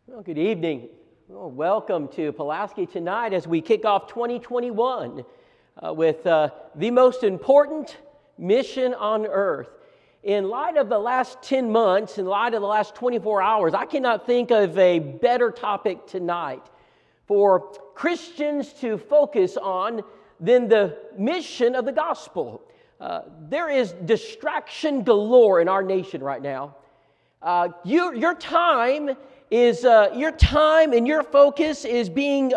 Well, good evening. Well, welcome to Pulaski tonight as we kick off 2021 with the most important mission on earth. In light of the last 10 months, in light of the last 24 hours, I cannot think of a better topic tonight for Christians to focus on than the mission of the gospel. There is distraction galore in our nation right now. Your time and your focus is being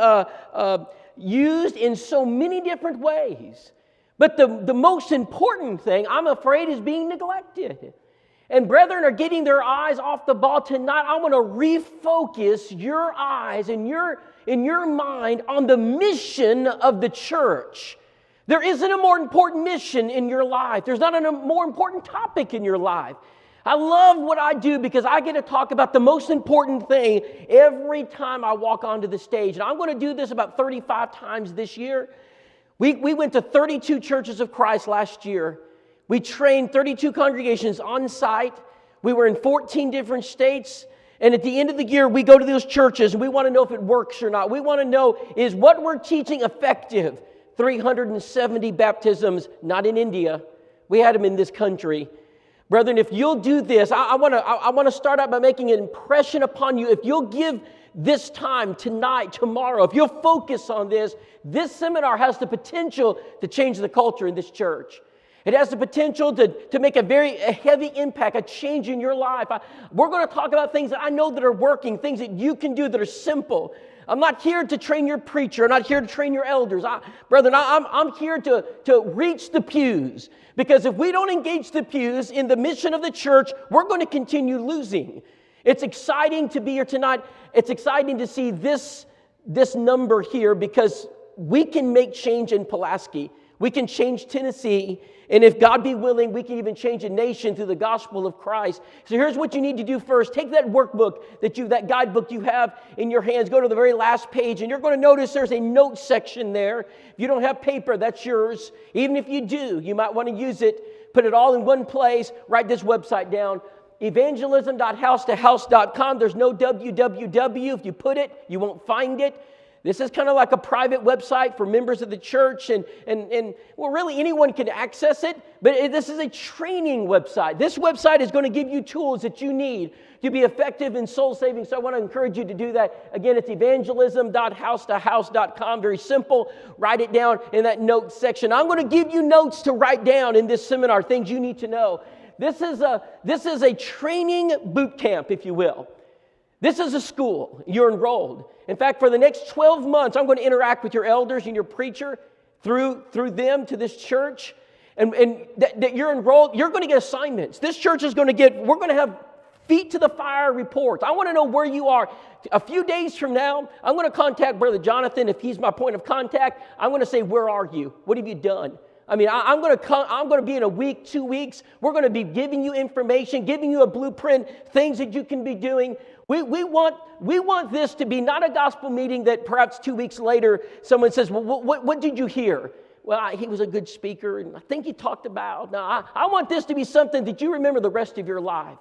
used in so many different ways. But the most important thing, I'm afraid, is being neglected. And brethren are getting their eyes off the ball tonight. I want to refocus your eyes and your mind on the mission of the church. There isn't a more important mission in your life. There's not a more important topic in your life. I love what I do because I get to talk about the most important thing every time I walk onto the stage. And I'm going to do this about 35 times this year. We went to 32 churches of Christ last year. We trained 32 congregations on site. We were in 14 different states. And at the end of the year, we go to those churches and we want to know if it works or not. We want to know, is what we're teaching effective? 370 baptisms, not in India. We had them in this country. Brethren, if you'll do this, I want to start out by making an impression upon you. If you'll give this time, tonight, tomorrow, if you'll focus on this seminar has the potential to change the culture in this church. It has the potential to make a heavy impact, a change in your life. We're going to talk about things that I know that are working, things that you can do that are simple. I'm not here to train your preacher. I'm not here to train your elders. Brethren, I'm here to reach the pews. Because if we don't engage the pews in the mission of the church, we're going to continue losing. It's exciting to be here tonight. It's exciting to see this number here because we can make change in Pulaski. We can change Tennessee. And if God be willing, we can even change a nation through the gospel of Christ. So here's what you need to do first. Take that workbook, that guidebook you have in your hands. Go to the very last page, and you're going to notice there's a note section there. If you don't have paper, that's yours. Even if you do, you might want to use it. Put it all in one place. Write this website down. Evangelism.housetohouse.com. There's no www. If you put it, you won't find it. This is kind of like a private website for members of the church, and well, really anyone can access it, but this is a training website. This website is going to give you tools that you need to be effective in soul saving, so I want to encourage you to do that. Again, it's evangelism.housetohouse.com. Very simple. Write it down in that notes section. I'm going to give you notes to write down in this seminar, things you need to know. This is a training boot camp, if you will. This is a school. You're enrolled. In fact, for the next 12 months, I'm going to interact with your elders and your preacher through them to this church. And that you're enrolled, you're going to get assignments. This church is going to we're going to have feet to the fire reports. I want to know where you are. A few days from now, I'm going to contact Brother Jonathan. If he's my point of contact, I'm going to say, where are you? What have you done? I mean, I'm going to be in a week, 2 weeks. We're going to be giving you information, giving you a blueprint, things that you can be doing. We want this to be not a gospel meeting that perhaps 2 weeks later someone says, well, what did you hear? Well, he was a good speaker, and I think he talked about. No, I want this to be something that you remember the rest of your life.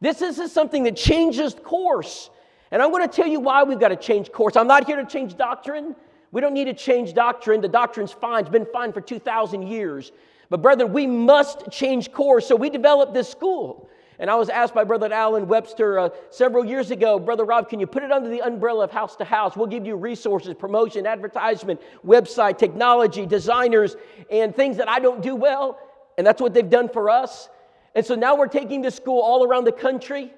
This is something that changes course. And I'm going to tell you why we've got to change course. I'm not here to change doctrine. We don't need to change doctrine. The doctrine's fine. It's been fine for 2,000 years. But brethren, we must change course. So we developed this school. And I was asked by Brother Alan Webster several years ago, Brother Rob, can you put it under the umbrella of House to House? We'll give you resources, promotion, advertisement, website, technology, designers, and things that I don't do well. And that's what they've done for us. And so now we're taking this school all around the country.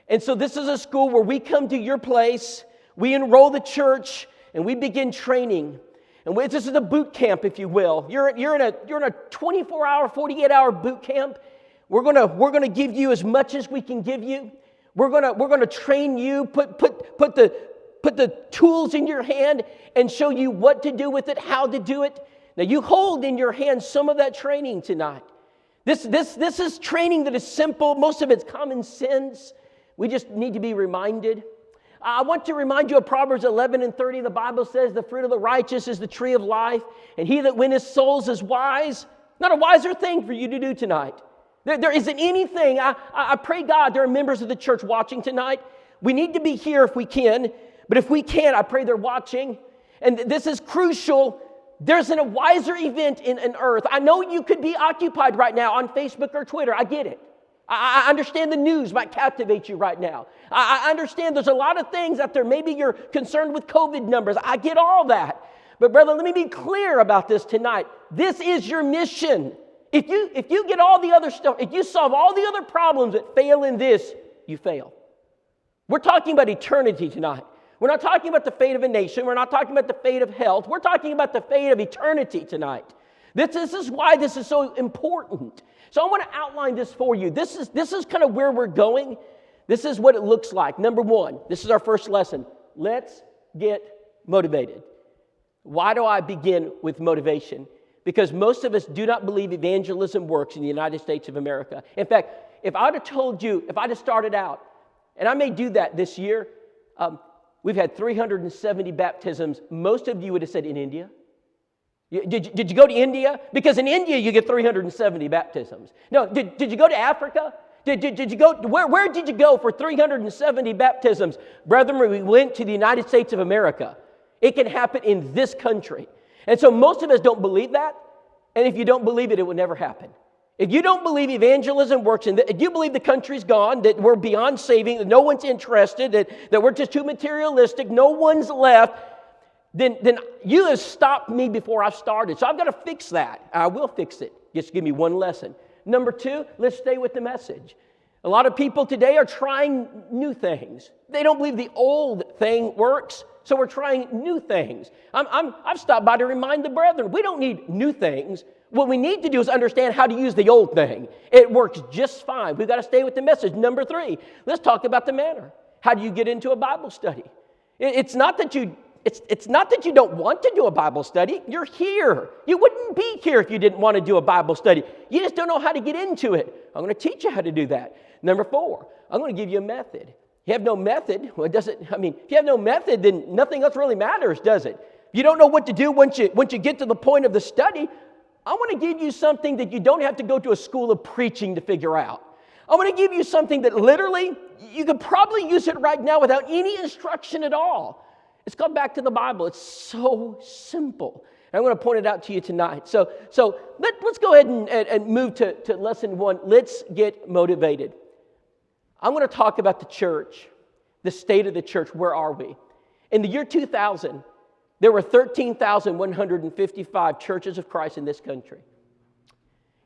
And so this is a school where we come to your place, we enroll the church, and we begin training. And this is a boot camp, if you will. You're in a 24-hour, 48-hour boot camp. We're gonna give you as much as we can give you. We're gonna train you, put the tools in your hand, and show you what to do with it, how to do it. Now you hold in your hand some of that training tonight. This is training that is simple. Most of it's common sense. We just need to be reminded. I want to remind you of Proverbs 11:30. The Bible says, the fruit of the righteous is the tree of life, and he that winneth souls is wise. Not a wiser thing for you to do tonight. There isn't anything. I pray God there are members of the church watching tonight. We need to be here if we can, but if we can't, I pray they're watching. And this is crucial. There's a wiser event in earth. I know you could be occupied right now on Facebook or Twitter. I get it. I understand the news might captivate you right now. I understand there's a lot of things out there. Maybe you're concerned with COVID numbers. I get all that. But brother, let me be clear about this tonight. This is your mission. If you get all the other stuff, if you solve all the other problems that fail in this, you fail. We're talking about eternity tonight. We're not talking about the fate of a nation. We're not talking about the fate of health. We're talking about the fate of eternity tonight. This is why this is so important. So I want to outline this for you. This is kind of where we're going. This is what it looks like. Number one, this is our first lesson. Let's get motivated. Why do I begin with motivation? Because most of us do not believe evangelism works in the United States of America. In fact, if I'd have told you, if I'd have started out, and I may do that this year, we've had 370 baptisms. Most of you would have said in India. Did you go to India? Because in India you get 370 baptisms. No, did you go to Africa? Did you go? Where did you go for 370 baptisms? Brethren, we went to the United States of America. It can happen in this country. And so most of us don't believe that. And if you don't believe it, it will never happen. If you don't believe evangelism works, if you believe the country's gone, that we're beyond saving, that no one's interested, that we're just too materialistic, no one's left, then you have stopped me before I've started. So I've got to fix that. I will fix it. Just give me one lesson. Number two, let's stay with the message. A lot of people today are trying new things. They don't believe the old thing works, so we're trying new things. I've stopped by to remind the brethren, we don't need new things. What we need to do is understand how to use the old thing. It works just fine. We've got to stay with the message. Number three, let's talk about the manner. How do you get into a Bible study? It's not that you don't want to do a Bible study. You're here. You wouldn't be here if you didn't want to do a Bible study. You just don't know how to get into it. I'm going to teach you how to do that. Number four, I'm going to give you a method. If you have no method, if you have no method, then nothing else really matters, does it? If you don't know what to do once you get to the point of the study, I want to give you something that you don't have to go to a school of preaching to figure out. I want to give you something that literally, you could probably use it right now without any instruction at all. It's gone back to the Bible. It's so simple. And I'm going to point it out to you tonight. So let's go ahead and move to lesson one. Let's get motivated. I'm going to talk about the church, the state of the church. Where are we? In the year 2000, there were 13,155 churches of Christ in this country.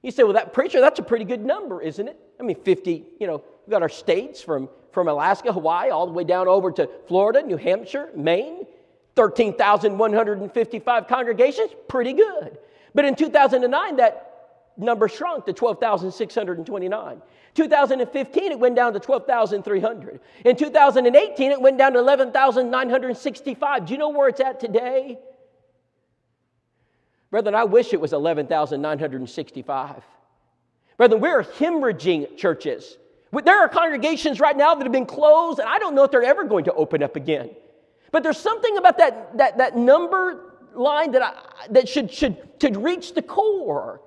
You say, well, that's a pretty good number, isn't it? 50, we've got our states from Alaska, Hawaii, all the way down over to Florida, New Hampshire, Maine. 13,155 congregations, pretty good. But in 2009, that number shrunk to 12,629. 2015, it went down to 12,300. In 2018, it went down to 11,965. Do you know where it's at today? Brethren, I wish it was 11,965. Brethren, we're hemorrhaging churches. There are congregations right now that have been closed, and I don't know if they're ever going to open up again. But there's something about that number line that should reach the core.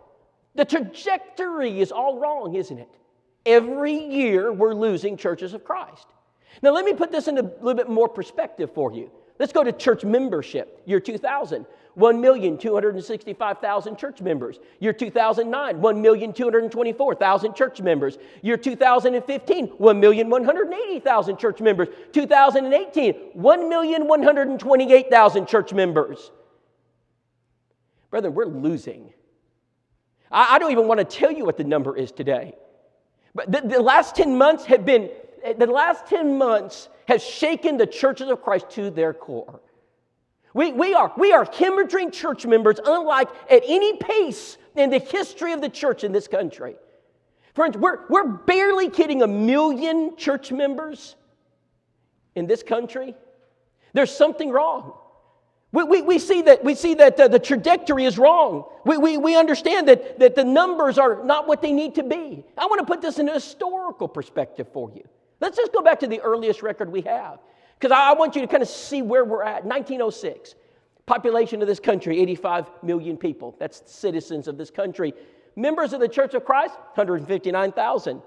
The trajectory is all wrong, isn't it? Every year we're losing churches of Christ. Now let me put this in a little bit more perspective for you. Let's go to church membership. Year 2000, 1,265,000 church members. Year 2009, 1,224,000 church members. Year 2015, 1,180,000 church members. 2018, 1,128,000 church members. Brethren, we're losing. I don't even want to tell you what the number is today. But the last 10 months have shaken the churches of Christ to their core. We are hemorrhaging church members unlike at any pace in the history of the church in this country. Friends, we're barely getting 1 million church members in this country. There's something wrong. We see that the trajectory is wrong. We understand that the numbers are not what they need to be. I want to put this in a historical perspective for you. Let's just go back to the earliest record we have, because I want you to kind of see where we're at. 1906, population of this country, 85 million people. That's citizens of this country. Members of the Church of Christ, 159,000.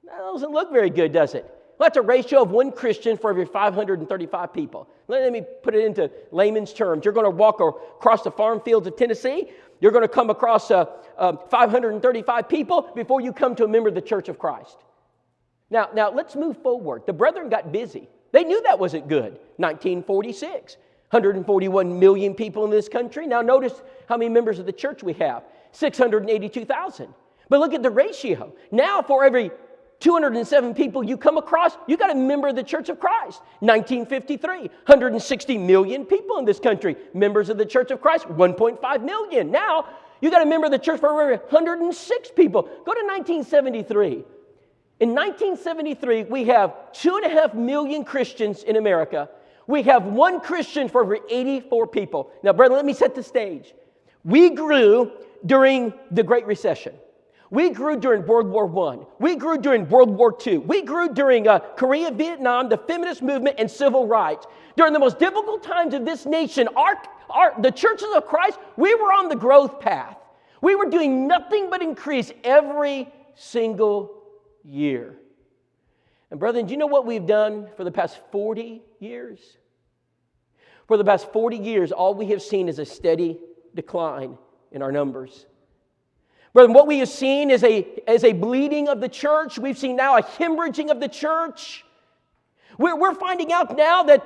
That doesn't look very good, does it? Well, that's a ratio of one Christian for every 535 people. Let me put it into layman's terms. You're going to walk across the farm fields of Tennessee. You're going to come across 535 people before you come to a member of the Church of Christ. Now let's move forward. The brethren got busy. They knew that wasn't good. 1946, 141 million people in this country. Now notice how many members of the church we have. 682,000. But look at the ratio. Now for every 207 people you come across, you got a member of the Church of Christ. 1953, 160 million people in this country, members of the Church of Christ, 1.5 million. Now, you got a member of the church for every 106 people. Go to 1973. In 1973, we have 2.5 million Christians in America. We have one Christian for every 84 people. Now, brother, let me set the stage. We grew during the Great Recession. We grew during World War I. We grew during World War II. We grew during Korea, Vietnam, the feminist movement, and civil rights. During the most difficult times of this nation, the churches of Christ, we were on the growth path. We were doing nothing but increase every single year. And brethren, do you know what we've done for the past 40 years? For the past 40 years, all we have seen is a steady decline in our numbers. Brethren, what we have seen is a bleeding of the church. We've seen now a hemorrhaging of the church. We're finding out now that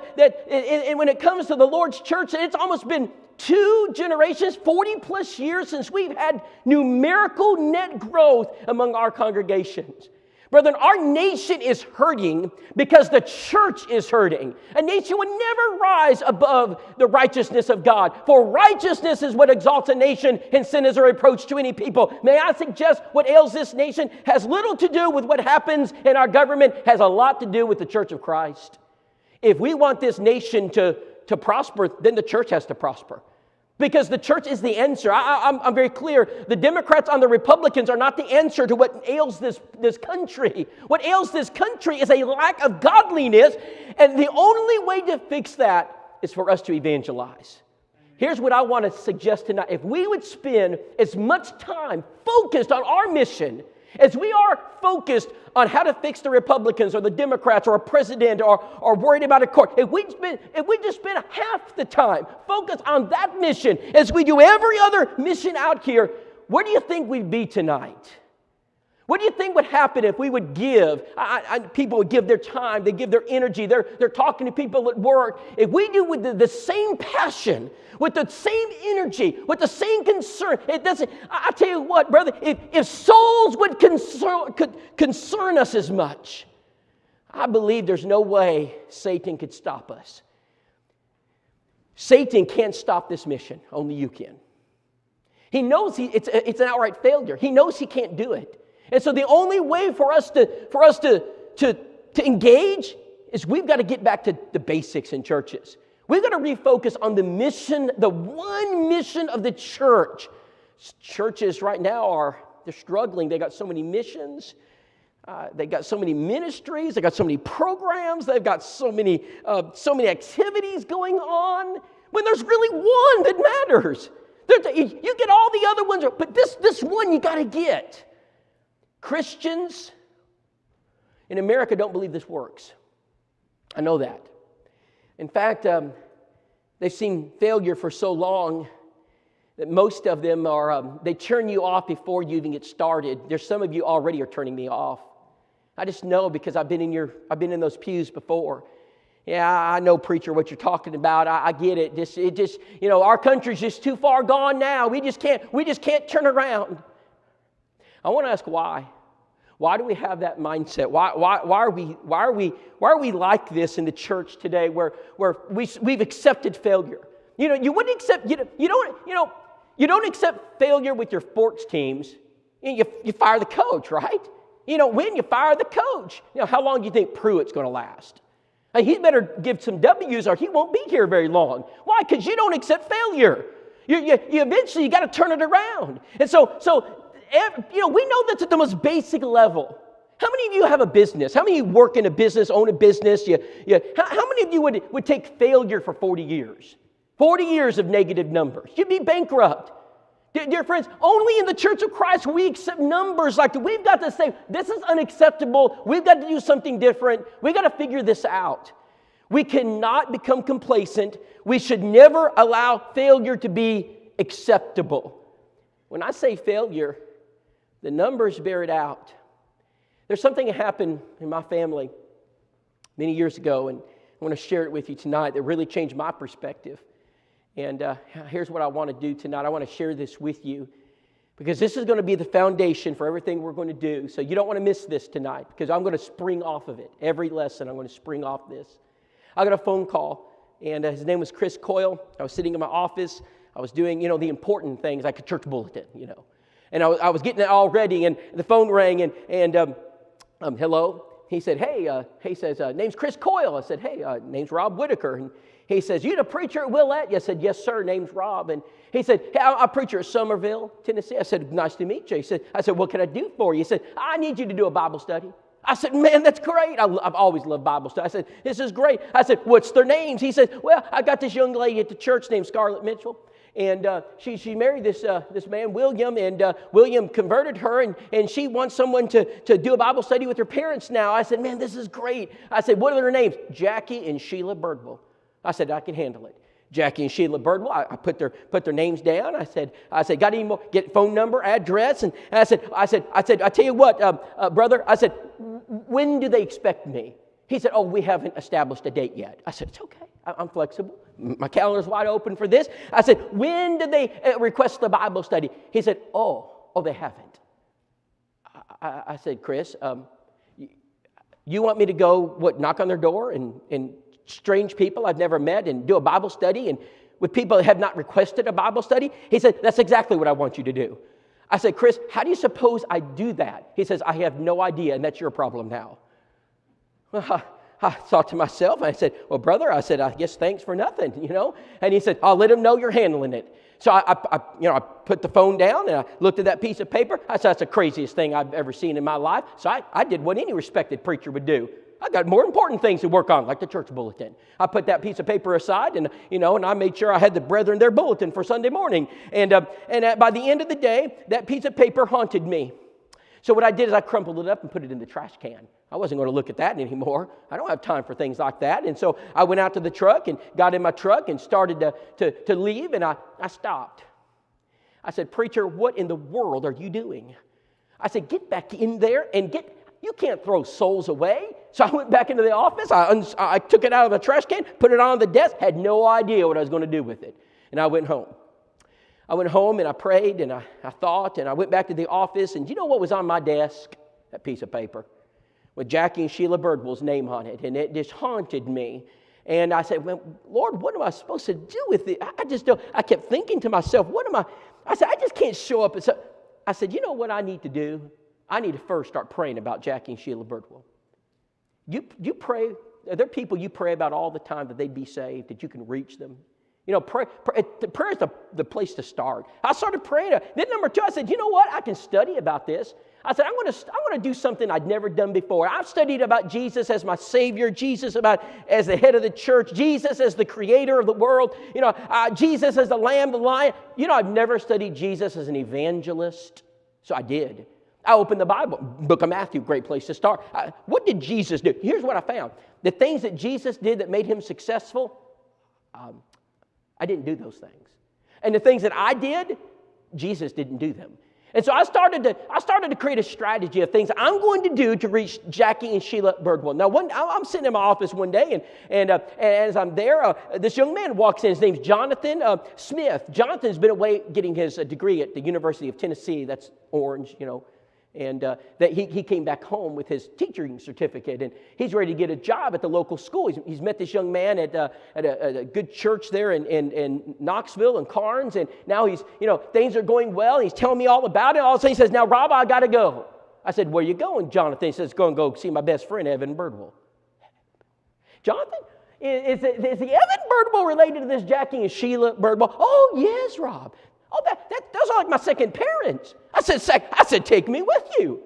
when it comes to the Lord's church, it's almost been 2 generations, 40 plus years since we've had numerical net growth among our congregations. Brethren, our nation is hurting because the church is hurting. A nation would never rise above the righteousness of God. For righteousness is what exalts a nation, and sin is a reproach to any people. May I suggest what ails this nation has little to do with what happens in our government, has a lot to do with the Church of Christ. If we want this nation to prosper, then the church has to prosper. Because the church is the answer. I'm very clear. The Democrats and the Republicans are not the answer to what ails this country. What ails this country is a lack of godliness. And the only way to fix that is for us to evangelize. Here's what I want to suggest tonight. If we would spend as much time focused on our mission as we are focused on how to fix the Republicans or the Democrats or a president or worried about a court, if we just spend half the time focused on that mission as we do every other mission out here, where do you think we'd be tonight? What do you think would happen if we would give? People would give their time, they give their energy, they're talking to people at work. If we do with the same passion, with the same energy, with the same concern, it doesn't. I tell you what, brother, if souls would concern us as much, I believe there's no way Satan could stop us. Satan can't stop this mission. Only you can. He knows it's an outright failure. He knows he can't do it. And so the only way for us to engage is we've got to get back to the basics in churches. We've got to refocus on the mission, the one mission of the church. Churches right now they're struggling. They got so many missions. They got so many ministries. They got so many programs. They've got so many activities going on. When there's really one that matters. You get all the other ones, but this one you got to get. Christians in America don't believe this works. I know that. In fact, they've seen failure for so long that most of them they turn you off before you even get started. There's some of you already are turning me off. I just know because I've been in those pews before. Yeah, I know, preacher, what you're talking about. I get it. Our country's just too far gone now. We just can't turn around. I want to ask why. Why do we have that mindset? Why are we like this in the church today, where we've accepted failure? You wouldn't accept. You don't accept failure with your sports teams. You fire the coach, right? You don't win, you fire the coach. How long do you think Pruitt's going to last? He better give some W's, or he won't be here very long. Why? Because you don't accept failure. You eventually you got to turn it around. And so. We know that's at the most basic level. How many of you have a business? How many of you work in a business, own a business? How many of you would take failure for 40 years? 40 years of negative numbers. You'd be bankrupt. Dear friends, only in the Church of Christ we accept numbers like that. We've got to say, this is unacceptable. We've got to do something different. We've got to figure this out. We cannot become complacent. We should never allow failure to be acceptable. When I say failure, the numbers bear it out. There's something that happened in my family many years ago, and I want to share it with you tonight that really changed my perspective. And here's what I want to do tonight. I want to share this with you because this is going to be the foundation for everything we're going to do. So you don't want to miss this tonight because I'm going to spring off of it. Every lesson I'm going to spring off this. I got a phone call, and his name was Chris Coyle. I was sitting in my office. I was doing, the important things like a church bulletin, And I was getting it all ready, and the phone rang, and hello? He said, hey, he says, name's Chris Coyle. I said, hey, name's Rob Whitacre. And he says, you the preacher at Willette? I said, yes, sir, name's Rob. And he said, hey, I'm a preacher at Somerville, Tennessee. I said, nice to meet you. I said, what can I do for you? He said, I need you to do a Bible study. I said, man, that's great. I've always loved Bible study. I said, this is great. I said, what's their names? He said, well, I got this young lady at the church named Scarlett Mitchell. And she married this man, William, and William converted her, and she wants someone to do a Bible study with her parents now. I said, man, this is great. I said, what are their names? Jackie and Sheila Birdwell. I said, I can handle it. Jackie and Sheila Birdwell. I put their names down. I said, got any more? Get phone number, address, and I said, I tell you what, brother. I said, when do they expect me? He said, oh, we haven't established a date yet. I said, it's okay. I'm flexible. My calendar's wide open for this. I said, when did they request the Bible study? He said, oh, they haven't. I said, Chris, you want me to go, knock on their door and strange people I've never met and do a Bible study and with people that have not requested a Bible study? He said, that's exactly what I want you to do. I said, Chris, how do you suppose I do that? He says, I have no idea, and that's your problem now. I thought to myself, I said, well, brother, I guess thanks for nothing, And he said, I'll let him know you're handling it. So I put the phone down and I looked at that piece of paper. I said, that's the craziest thing I've ever seen in my life. So I did what any respected preacher would do. I got more important things to work on, like the church bulletin. I put that piece of paper aside, and I made sure I had the brethren their bulletin for Sunday morning. And by the end of the day, that piece of paper haunted me. So what I did is I crumpled it up and put it in the trash can. I wasn't going to look at that anymore. I don't have time for things like that. And so I went out to the truck and got in my truck and started to leave, and I stopped. I said, preacher, what in the world are you doing? I said, get back in there and you can't throw souls away. So I went back into the office. I took it out of the trash can, put it on the desk, had no idea what I was going to do with it. And I went home. I went home and I prayed and I thought, and I went back to the office, and you know what was on my desk? That piece of paper with Jackie and Sheila Birdwell's name on it, and it just haunted me. And I said, well, Lord, what am I supposed to do with it? I just don't. I kept thinking to myself, I said, I just can't show up. I said, you know what I need to do? I need to first start praying about Jackie and Sheila Birdwell. You pray. Are there people you pray about all the time that they'd be saved, that you can reach them? Prayer is the place to start. I started praying. Then number 2, I said, you know what? I can study about this. I said, I'm going to do something I'd never done before. I've studied about Jesus as my Savior, Jesus as the head of the church, Jesus as the creator of the world, Jesus as the Lamb, the Lion. I've never studied Jesus as an evangelist, so I did. I opened the Bible, book of Matthew, great place to start. What did Jesus do? Here's what I found. The things that Jesus did that made him successful, I didn't do those things. And the things that I did, Jesus didn't do them. And so I started to create a strategy of things I'm going to do to reach Jackie and Sheila Birdwell. Now, I'm sitting in my office one day, and as I'm there, this young man walks in. His name's Jonathan Smith. Jonathan's been away getting his degree at the University of Tennessee. That's Orange, And that he came back home with his teaching certificate, and he's ready to get a job at the local school. He's met this young man at a good church there in Knoxville and Carnes, and now things are going well. He's telling me all about it. All of a sudden he says, "Now, Rob, I got to go." I said, "Where you going, Jonathan?" He says, "Go see my best friend, Evan Birdwell." Jonathan, is the Evan Birdwell related to this Jackie and Sheila Birdwell? Oh, yes, Rob. Oh, those are like my second parents. I said, take me with you.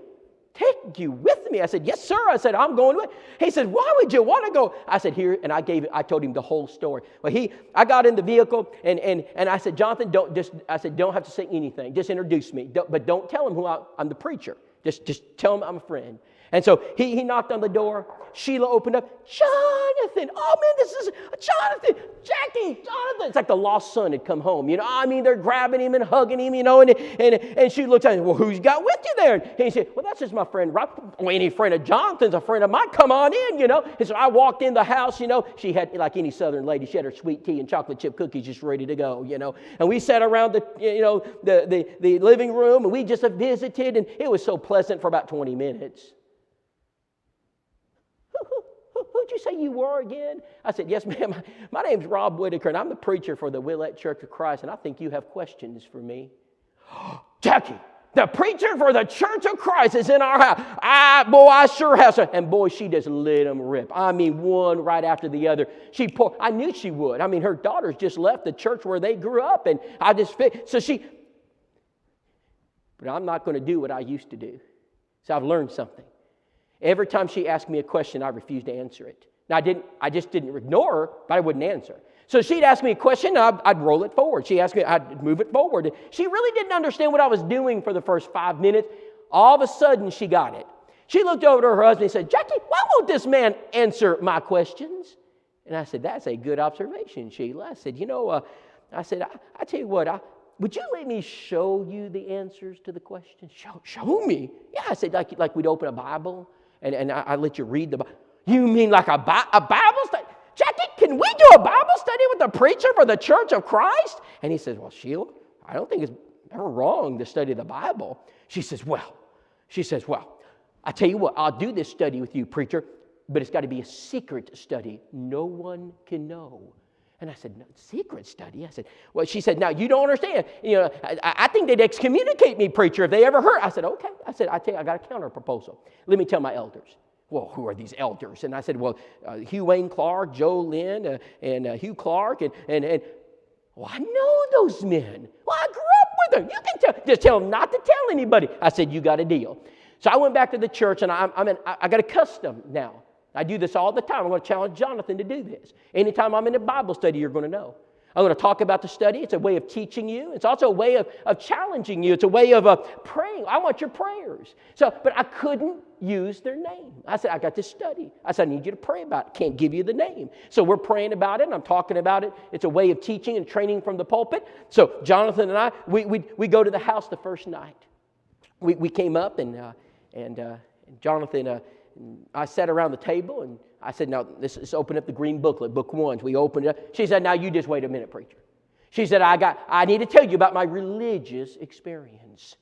take you with me? I said, yes, sir. I said, I'm going with. He said, why would you want to go? I said, here, and I told him the whole story. Well, I got in the vehicle, and I said, Jonathan, don't have to say anything. Just introduce me. But don't tell him I'm the preacher. Just tell him I'm a friend. And so he knocked on the door. Sheila opened up. Jonathan. Oh, man, this is Jonathan. Jackie, Jonathan. It's like the lost son had come home. They're grabbing him and hugging him, and she looked at him. Well, who's got with you there? And he said, well, that's just my friend Rob. Well, any friend of Jonathan's a friend of mine. Come on in, And so I walked in the house, She had, like any Southern lady, she had her sweet tea and chocolate chip cookies just ready to go, And we sat around the living room, and we just visited, and it was so pleasant for about 20 minutes. Who'd you say you were again? I said, yes, ma'am. My name's Rob Whitacre, and I'm the preacher for the Whitacre Church of Christ, and I think you have questions for me. Jackie, the preacher for the Church of Christ is in our house. I sure have some. And boy, she just let them rip. I mean, one right after the other. I knew she would. I mean, her daughters just left the church where they grew up, and but I'm not going to do what I used to do. So I've learned something. Every time she asked me a question, I refused to answer it. Now, I just didn't ignore her, but I wouldn't answer. So she'd ask me a question, I'd roll it forward. She asked me, I'd move it forward. She really didn't understand what I was doing for the first 5 minutes. All of a sudden, she got it. She looked over to her husband and said, Jackie, why won't this man answer my questions? And I said, that's a good observation, Sheila. I said, I tell you what, would you let me show you the answers to the questions? Show me? Yeah, I said, like we'd open a Bible. And I let you read the Bible. You mean like a Bible study? Jackie, can we do a Bible study with the preacher for the Church of Christ? And he says, well, Sheila, I don't think it's ever wrong to study the Bible. She says, well, I tell you what, I'll do this study with you, preacher, but it's got to be a secret study. No one can know. And I said, no, secret study? I said, well, she said, now, you don't understand. I think they'd excommunicate me, preacher, if they ever heard. I said, okay. I said, I tell you, I got a counter proposal. Let me tell my elders. Well, who are these elders? And I said, well, Hugh Wayne Clark, Joe Lynn, and Hugh Clark, and well, I know those men. Well, I grew up with them. You can just tell them not to tell anybody. I said, you got a deal. So I went back to the church, and I got a custom now. I do this all the time. I'm going to challenge Jonathan to do this. Anytime I'm in a Bible study, you're going to know. I'm going to talk about the study. It's a way of teaching you. It's also a way of challenging you. It's a way of praying. I want your prayers. But I couldn't use their name. I said, I got this study. I said, I need you to pray about it. Can't give you the name. So we're praying about it, and I'm talking about it. It's a way of teaching and training from the pulpit. So Jonathan and I, we go to the house the first night. We came up, and Jonathan... I sat around the table, and I said, now, let's open up the green booklet, book 1. We opened it up. She said, now, you just wait a minute, preacher. She said, I need to tell you about my religious experience.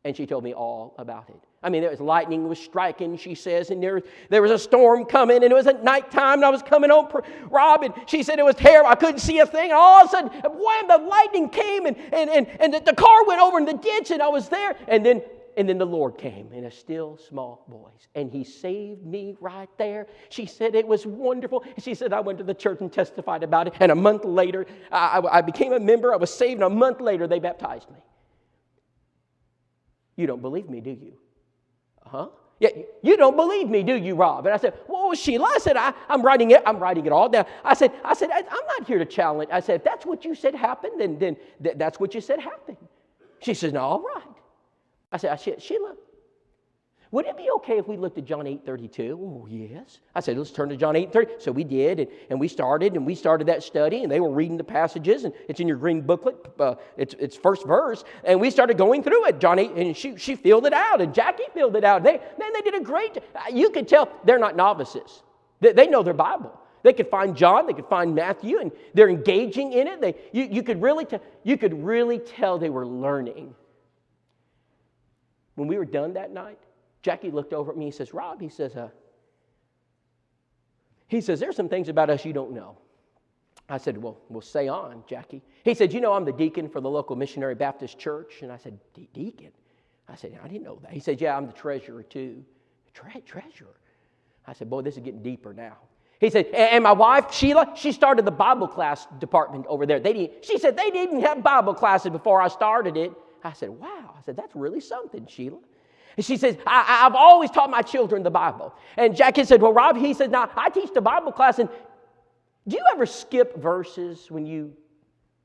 And she told me all about it. I mean, there was lightning was striking, she says, and there was a storm coming, and it was at nighttime, and I was coming home, Rob, and she said it was terrible. I couldn't see a thing, and all of a sudden, wham, the lightning came, and the car went over in the ditch, and I was there, and then the Lord came in a still, small voice, and He saved me right there. She said it was wonderful. She said I went to the church and testified about it, and a month later, I became a member. I was saved, and a month later, they baptized me. You don't believe me, do you? Huh? Yeah, you don't believe me, do you, Rob? And I said, well, Sheila, I said, I'm writing it all down. I said, I'm not here to challenge. I said, if that's what you said happened, then that's what you said happened. She says, no, all right. I said, Sheila, would it be okay if we looked at John 8:32? Oh, yes. I said, let's turn to John 8:30. So we did, and we started that study, and they were reading the passages, and it's in your green booklet. It's first verse, and we started going through it. John 8, and she filled it out, and Jackie filled it out. They did a great. You could tell they're not novices. They know their Bible. They could find John, they could find Matthew, and they're engaging in it. You could really tell they were learning. When we were done that night, Jackie looked over at me and says, Rob, he says, there's some things about us you don't know. I said, well, say on, Jackie. He said, I'm the deacon for the local missionary Baptist church. And I said, deacon? I said, I didn't know that. He said, yeah, I'm the treasurer too. Treasurer? I said, boy, this is getting deeper now. He said, and my wife, Sheila, she started the Bible class department over there. She said, they didn't have Bible classes before I started it. I said, wow. I said, that's really something, Sheila. And she says, I've always taught my children the Bible. And Jackie said, well, Rob, he said, now, I teach the Bible class, and do you ever skip verses when you...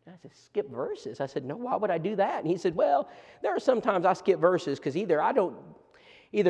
I said, skip verses? I said, no, why would I do that? And he said, well, there are sometimes I skip verses because either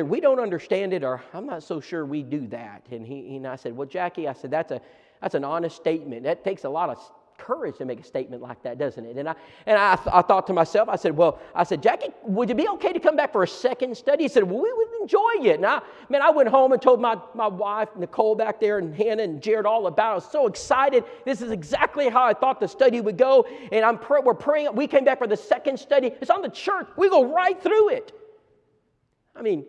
we don't understand it or I'm not so sure we do that. And I said, well, Jackie, I said, that's an honest statement. That takes a lot of courage to make a statement like that, doesn't it? And I thought to myself, I said, Jackie, would it be okay to come back for a second study? He said, well, we would enjoy it. And I went home and told my wife, Nicole back there, and Hannah and Jared all about it. I was so excited. This is exactly how I thought the study would go. And we're praying. We came back for the second study. It's on the church. We go right through it. I mean,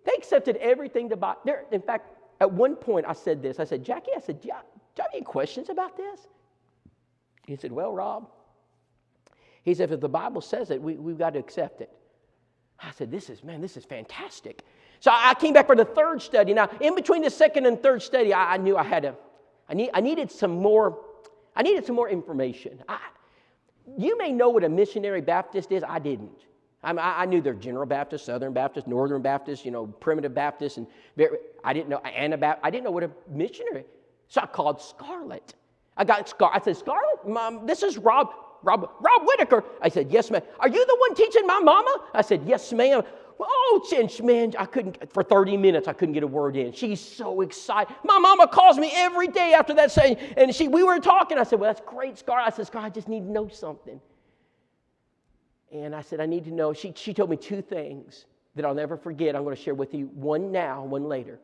they accepted everything to buy. In fact, at one point I said this. I said, Jackie, do you have any questions about this? He said, well, Rob, he said, if the Bible says it, we've got to accept it. I said, this is fantastic. So I came back for the third study. Now, in between the second and third study, I knew I needed some more information. You may know what a missionary Baptist is. I didn't. I knew they're General Baptist, Southern Baptist, Northern Baptist, Primitive Baptist, and I didn't know Anabaptist. I didn't know what a missionary. So I called Scarlett. I said, Scarlett, Mom, this is Rob Whitacre. I said, yes, ma'am. Are you the one teaching my mama? I said, yes, ma'am. Oh, man, for 30 minutes, I couldn't get a word in. She's so excited. My mama calls me every day after that saying, and we were talking. I said, well, that's great, Scarlett. I said, Scarlett, I just need to know something. And I said, I need to know. She told me two things that I'll never forget. I'm going to share with you, one now, one later.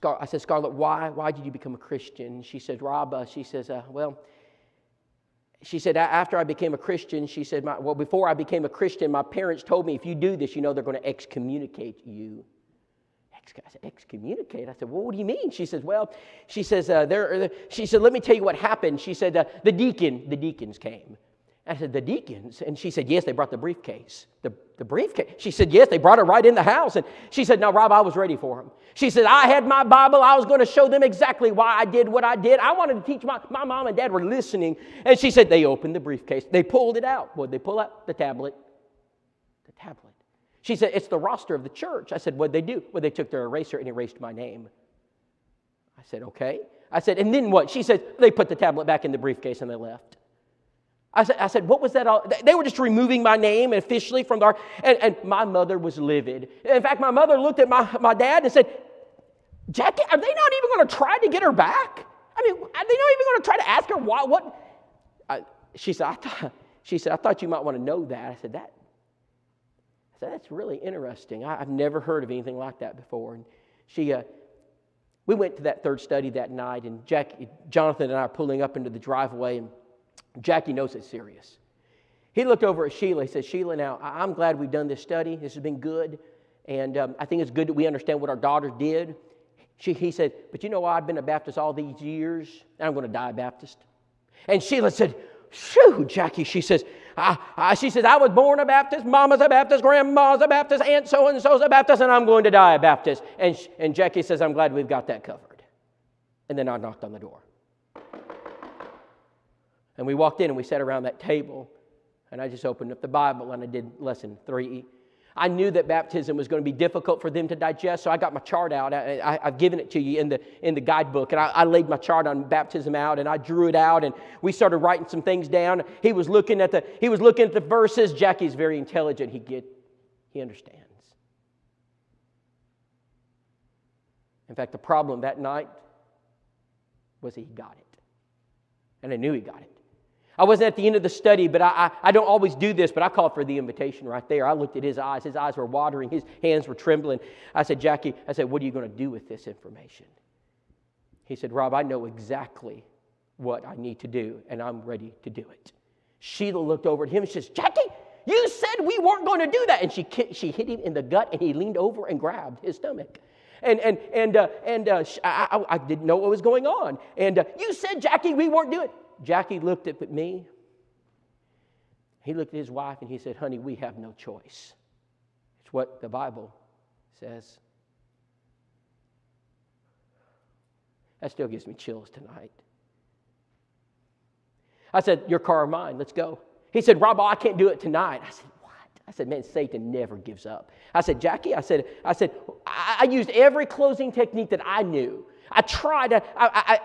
I said, Scarlett, why did you become a Christian? She said, Rob, she said, after I became a Christian, she said, before I became a Christian, my parents told me, if you do this, they're going to excommunicate you. I said, excommunicate? I said, well, what do you mean? She says, let me tell you what happened. She said, the deacons came. I said, the deacons? And she said, yes, they brought the briefcase. The briefcase? She said, yes, they brought it right in the house. And she said, no, Rob, I was ready for them. She said, I had my Bible. I was going to show them exactly why I did what I did. I wanted to teach my mom and dad were listening. And she said, they opened the briefcase. They pulled it out. What'd they pull out? The tablet. The tablet. She said, it's the roster of the church. I said, what'd they do? Well, they took their eraser and erased my name. I said, okay. I said, and then what? She said, they put the tablet back in the briefcase and they left. I said, what was that all? They were just removing my name officially from our... And my mother was livid. In fact, my mother looked at my dad and said, Jackie, are they not even going to try to get her back? I mean, are they not even going to try to ask her why? She said, I thought you might want to know that. I said, that's really interesting. I've never heard of anything like that before. And we went to that third study that night, and Jonathan and I are pulling up into the driveway, and Jackie knows it's serious. He looked over at Sheila. He said, Sheila, now, I'm glad we've done this study. This has been good. And I think it's good that we understand what our daughter did. He said, but you know why I've been a Baptist all these years? And I'm going to die a Baptist. And Sheila said, shoo, Jackie. She says, I was born a Baptist. Mama's a Baptist. Grandma's a Baptist. Aunt so-and-so's a Baptist. And I'm going to die a Baptist. And Jackie says, I'm glad we've got that covered. And then I knocked on the door. And we walked in and we sat around that table, and I just opened up the Bible and I did lesson 3. I knew that baptism was going to be difficult for them to digest, so I got my chart out. I've given it to you in the guidebook, and I laid my chart on baptism out, and I drew it out, and we started writing some things down. He was looking at the verses. Jackie's very intelligent. He understands. In fact, the problem that night was he got it, and I knew he got it. I wasn't at the end of the study, but I don't always do this, but I called for the invitation right there. I looked at his eyes. His eyes were watering. His hands were trembling. I said, Jackie, what are you going to do with this information? He said, Rob, I know exactly what I need to do, and I'm ready to do it. Sheila looked over at him and says, Jackie, you said we weren't going to do that. And she hit him in the gut, and he leaned over and grabbed his stomach. I didn't know what was going on. And you said, Jackie, we weren't doing it. Jackie looked at me. He looked at his wife and he said, honey, we have no choice. It's what the Bible says. That still gives me chills tonight. I said, your car or mine? Let's go. He said, Rob, I can't do it tonight. I said, what? I said, man, Satan never gives up. I said, Jackie, I used every closing technique that I knew. I tried.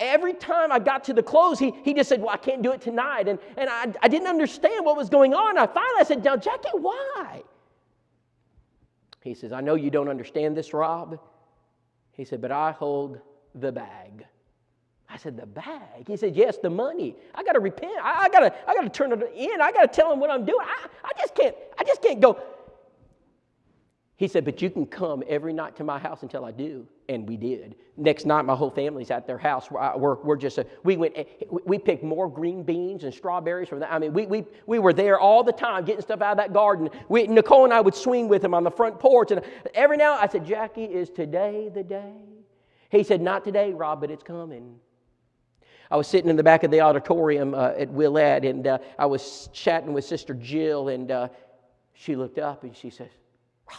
Every time I got to the close, he just said, well, I can't do it tonight. And I didn't understand what was going on. I said, now, Jackie, why? He says, I know you don't understand this, Rob. He said, but I hold the bag. I said, the bag? He said, yes, the money. I got to repent. I got to turn it in. I got to tell him what I'm doing. I just can't go. He said, but you can come every night to my house until I do. And we did. Next night, my whole family's at their house. We picked more green beans and strawberries from that. I mean, we were there all the time getting stuff out of that garden. Nicole and I would swing with him on the front porch. And every now I said, Jackie, is today the day? He said, not today, Rob, but it's coming. I was sitting in the back of the auditorium at Willette, and I was chatting with Sister Jill, and she looked up and she says, Rob,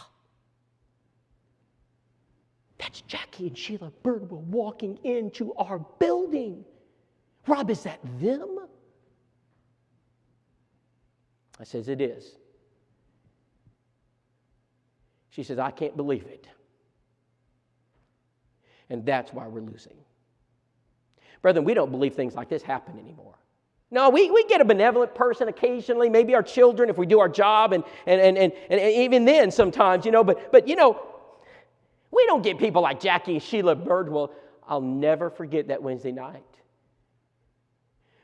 that's Jackie and Sheila Birdwell walking into our building. Rob, is that them? I says, it is. She says, I can't believe it. And that's why we're losing. Brethren, we don't believe things like this happen anymore. No, we get a benevolent person occasionally, maybe our children if we do our job, and even then sometimes, but we don't get people like Jackie and Sheila Birdwell. I'll never forget that Wednesday night.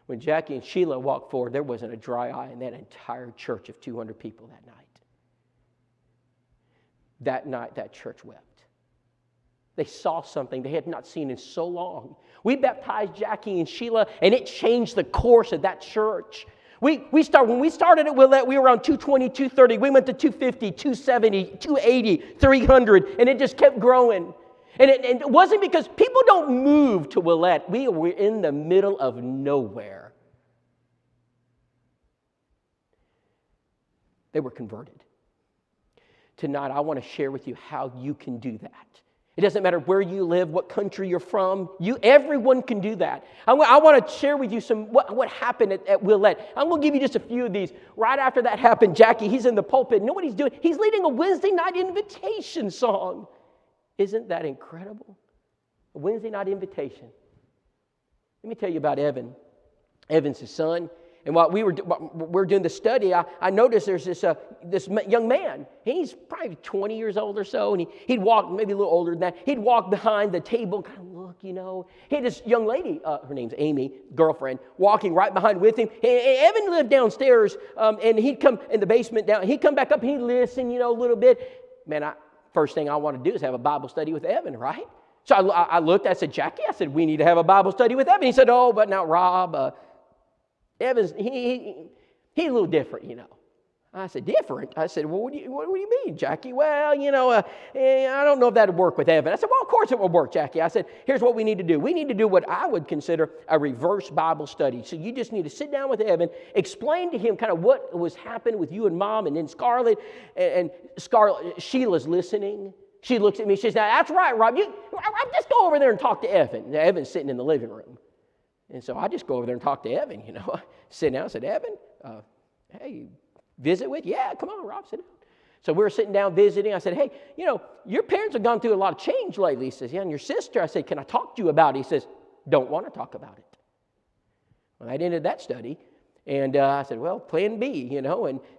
When Jackie and Sheila walked forward, there wasn't a dry eye in that entire church of 200 people that night. That night, that church wept. They saw something they had not seen in so long. We baptized Jackie and Sheila, and it changed the course of that church. When we started at Willette, we were around 220, 230. We went to 250, 270, 280, 300, and it just kept growing. And it wasn't because people don't move to Willette. We were in the middle of nowhere. They were converted. Tonight, I want to share with you how you can do that. It doesn't matter where you live, what country you're from. Everyone can do that. I want to share with you what happened at Willette. I'm going to give you just a few of these. Right after that happened, Jackie, he's in the pulpit. You know what he's doing? He's leading a Wednesday night invitation song. Isn't that incredible? A Wednesday night invitation. Let me tell you about Evan. Evan's his son. And while we were doing the study, I noticed there's this young man. He's probably 20 years old or so, and he'd walk, maybe a little older than that. He'd walk behind the table, kind of look, He had this young lady, her name's Amy, girlfriend, walking right behind with him. And Evan lived downstairs, and he'd come in the basement down. He'd come back up, and he'd listen, a little bit. Man, first thing I want to do is have a Bible study with Evan, right? So I looked, I said, Jackie, we need to have a Bible study with Evan. He said, oh, but now Rob, Evan's, he's a little different, I said, different? I said, well, what do you mean, Jackie? Well, I don't know if that would work with Evan. I said, well, of course it will work, Jackie. I said, here's what we need to do. We need to do what I would consider a reverse Bible study. So you just need to sit down with Evan, explain to him kind of what was happening with you and Mom, and then Scarlett, and Scarlett, Sheila's listening. She looks at me, she says, now, that's right, Rob. Just go over there and talk to Evan. Now, Evan's sitting in the living room. And so I just go over there and talk to Evan, Sit down. I said, Evan, hey, visit with? Yeah, come on, Rob, sit down. So we were sitting down visiting. I said, hey, your parents have gone through a lot of change lately. He says, yeah, and your sister. I said, can I talk to you about it? He says, don't want to talk about it. Well, I ended that study. And I said, well, plan B, and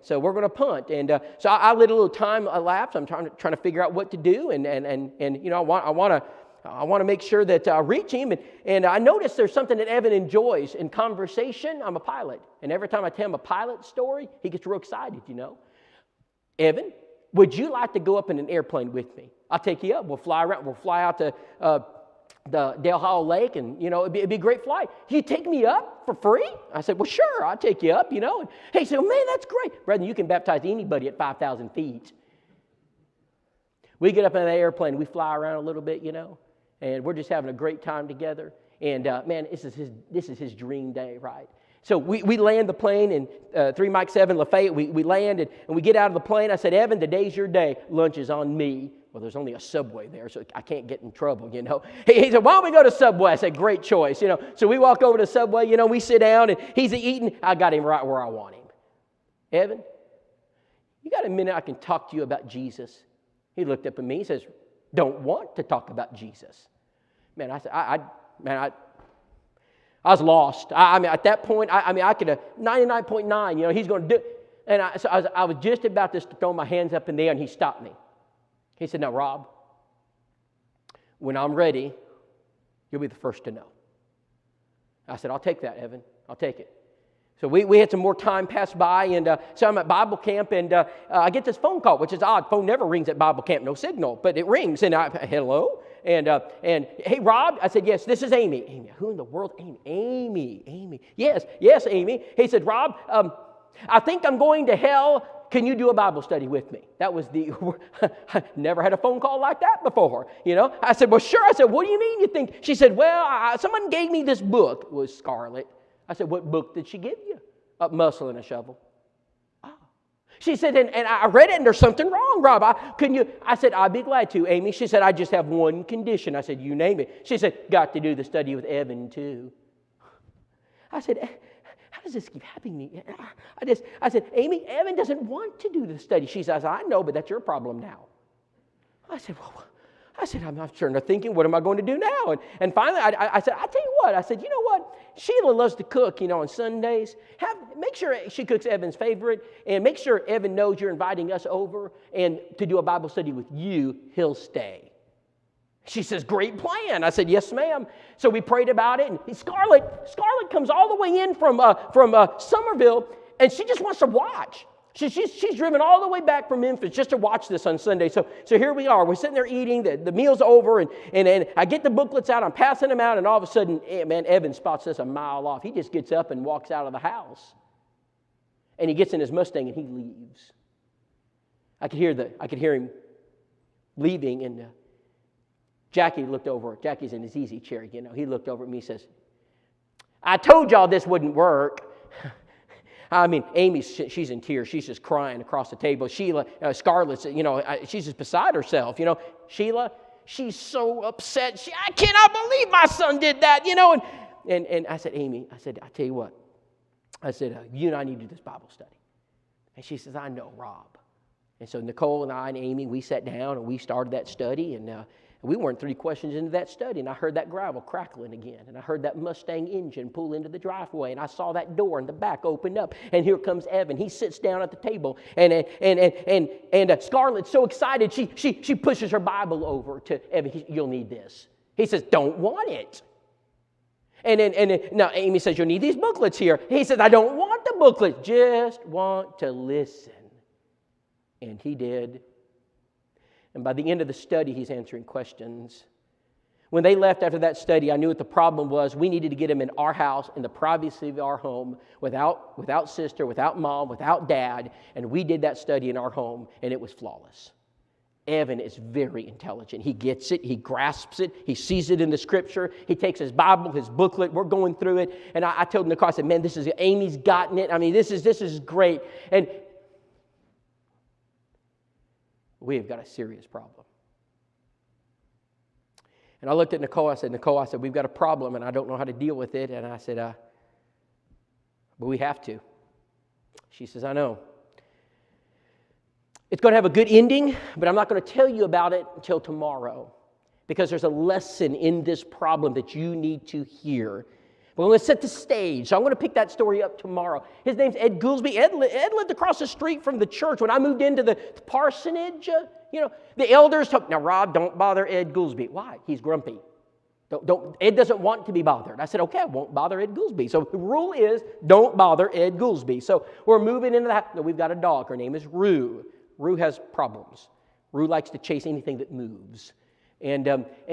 so we're going to punt. And so I let a little time elapse. I'm trying to figure out what to do. And I want to make sure that I reach him. And I noticed there's something that Evan enjoys in conversation. I'm a pilot. And every time I tell him a pilot story, he gets real excited, Evan, would you like to go up in an airplane with me? I'll take you up. We'll fly around. We'll fly out to the Dale Hall Lake, and, it'd be a great flight. You take me up for free? I said, well, sure, I'll take you up, And he said, man, that's great. Brethren, you can baptize anybody at 5,000 feet. We get up in the airplane. We fly around a little bit, and we're just having a great time together. And, man, this is his dream day, right? So we land the plane in 3 Mike 7 Lafayette. We landed, and we get out of the plane. I said, Evan, today's your day. Lunch is on me. Well, there's only a Subway there, so I can't get in trouble, He said, why don't we go to Subway? I said, great choice, So we walk over to Subway, we sit down, and he's eating. I got him right where I want him. Evan, you got a minute I can talk to you about Jesus? He looked up at me. He says, don't want to talk about Jesus. Man, I said, I was lost. I mean, at that point, I could have 99.9, he's going to do it. And I was just about to throw my hands up in the air, and he stopped me. He said, now, Rob, when I'm ready, you'll be the first to know. I said, I'll take that, Evan. I'll take it. So we had some more time pass by, and so I'm at Bible camp, and I get this phone call, which is odd. Phone never rings at Bible camp, no signal, but it rings, and hello? And hey, Rob? I said, yes, this is Amy. Amy, who in the world? Amy. Yes, Amy. He said, Rob, I think I'm going to hell. Can you do a Bible study with me? That was I never had a phone call like that before, I said, well, sure. I said, what do you mean you think? She said, well, someone gave me this book. It was Scarlet. I said, what book did she give you? A Muscle and a Shovel. Oh. She said, and I read it, and there's something wrong, Rob. I said, I'd be glad to, Amy. She said, I just have one condition. I said, you name it. She said, got to do the study with Evan, too. I said, how does this keep happening to me? I said, Amy, Evan doesn't want to do the study. She says, I know, but that's your problem now. I said, well, I'm starting to thinking, what am I going to do now? And finally, I said, I'll tell you what. I said, you know what? Sheila loves to cook, on Sundays. Make sure she cooks Evan's favorite, and make sure Evan knows you're inviting us over and to do a Bible study with you. He'll stay. She says, great plan. I said, yes, ma'am. So we prayed about it, and Scarlett comes all the way in from Somerville, and she just wants to watch. She's driven all the way back from Memphis just to watch this on Sunday. So here we are. We're sitting there eating. The meal's over, and I get the booklets out. I'm passing them out, and all of a sudden, man, Evan spots us a mile off. He just gets up and walks out of the house. And he gets in his Mustang, and he leaves. I could hear him leaving, and Jackie looked over. Jackie's in his easy chair, He looked over at me and says, I told y'all this wouldn't work. I mean, Amy, she's in tears. She's just crying across the table. Sheila, Scarlett's, she's just beside herself. Sheila, she's so upset. I cannot believe my son did that, And I said, Amy, I tell you what. I said, you and I need to do this Bible study. And she says, I know, Rob. And so Nicole and I and Amy, we sat down and we started that study. And we weren't 3 questions into that study, and I heard that gravel crackling again, and I heard that Mustang engine pull into the driveway, and I saw that door in the back open up, and here comes Evan. He sits down at the table, and Scarlett's so excited, she pushes her Bible over to Evan. You'll need this. He says, don't want it. And then now Amy says, you'll need these booklets here. He says, I don't want the booklet, just want to listen. And he did. And by the end of the study, he's answering questions. When they left after that study, I knew what the problem was. We needed to get him in our house, in the privacy of our home, without sister, without mom, without dad. And we did that study in our home, and it was flawless. Evan is very intelligent. He gets it. He grasps it. He sees it in the Scripture. He takes his Bible, his booklet. We're going through it. And I told Nicole, I said, man, Amy's gotten it. I mean, this is great. And we have got a serious problem. And I looked at Nicole. I said, we've got a problem, and I don't know how to deal with it. And I said, but we have to. She says, I know. It's going to have a good ending, but I'm not going to tell you about it until tomorrow, because there's a lesson in this problem that you need to hear. But I'm going to set the stage. So I'm going to pick that story up tomorrow. His name's Ed Goolsby. Ed lived across the street from the church. When I moved into the parsonage, the elders told me, now, Rob, don't bother Ed Goolsby. Why? He's grumpy. Ed doesn't want to be bothered. I said, okay, I won't bother Ed Goolsby. So the rule is, don't bother Ed Goolsby. So we're moving into the house. We've got a dog. Her name is Rue. Rue has problems. Rue likes to chase anything that moves. And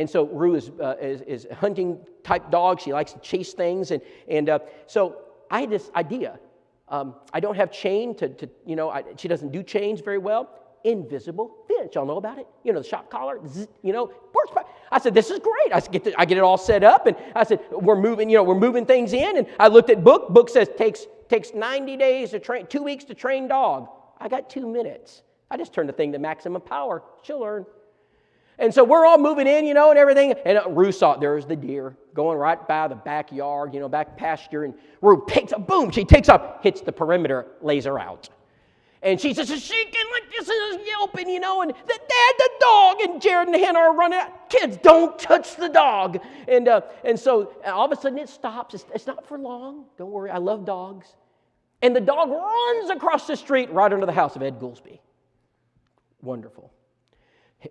so Rue is a hunting type dog. She likes to chase things. So I had this idea. I don't have chain she doesn't do chains very well. Invisible fence. Y'all know about it? The shock collar. Works. I said, this is great. I get it all set up. And I said, we're moving things in. And I looked at book. Book says takes 90 days to train, 2 weeks to train dog. I got 2 minutes. I just turned the thing to maximum power. She'll learn. And so we're all moving in, and everything. And Rue saw it. There's the deer going right by the backyard, back pasture. And Rue she takes off, hits the perimeter, lays her out. And she's just shaking like this and yelping, and the dog, and Jared and Hannah are running out. Kids, don't touch the dog. And so all of a sudden it stops. It's not for long. Don't worry, I love dogs. And the dog runs across the street right under the house of Ed Goolsby. Wonderful.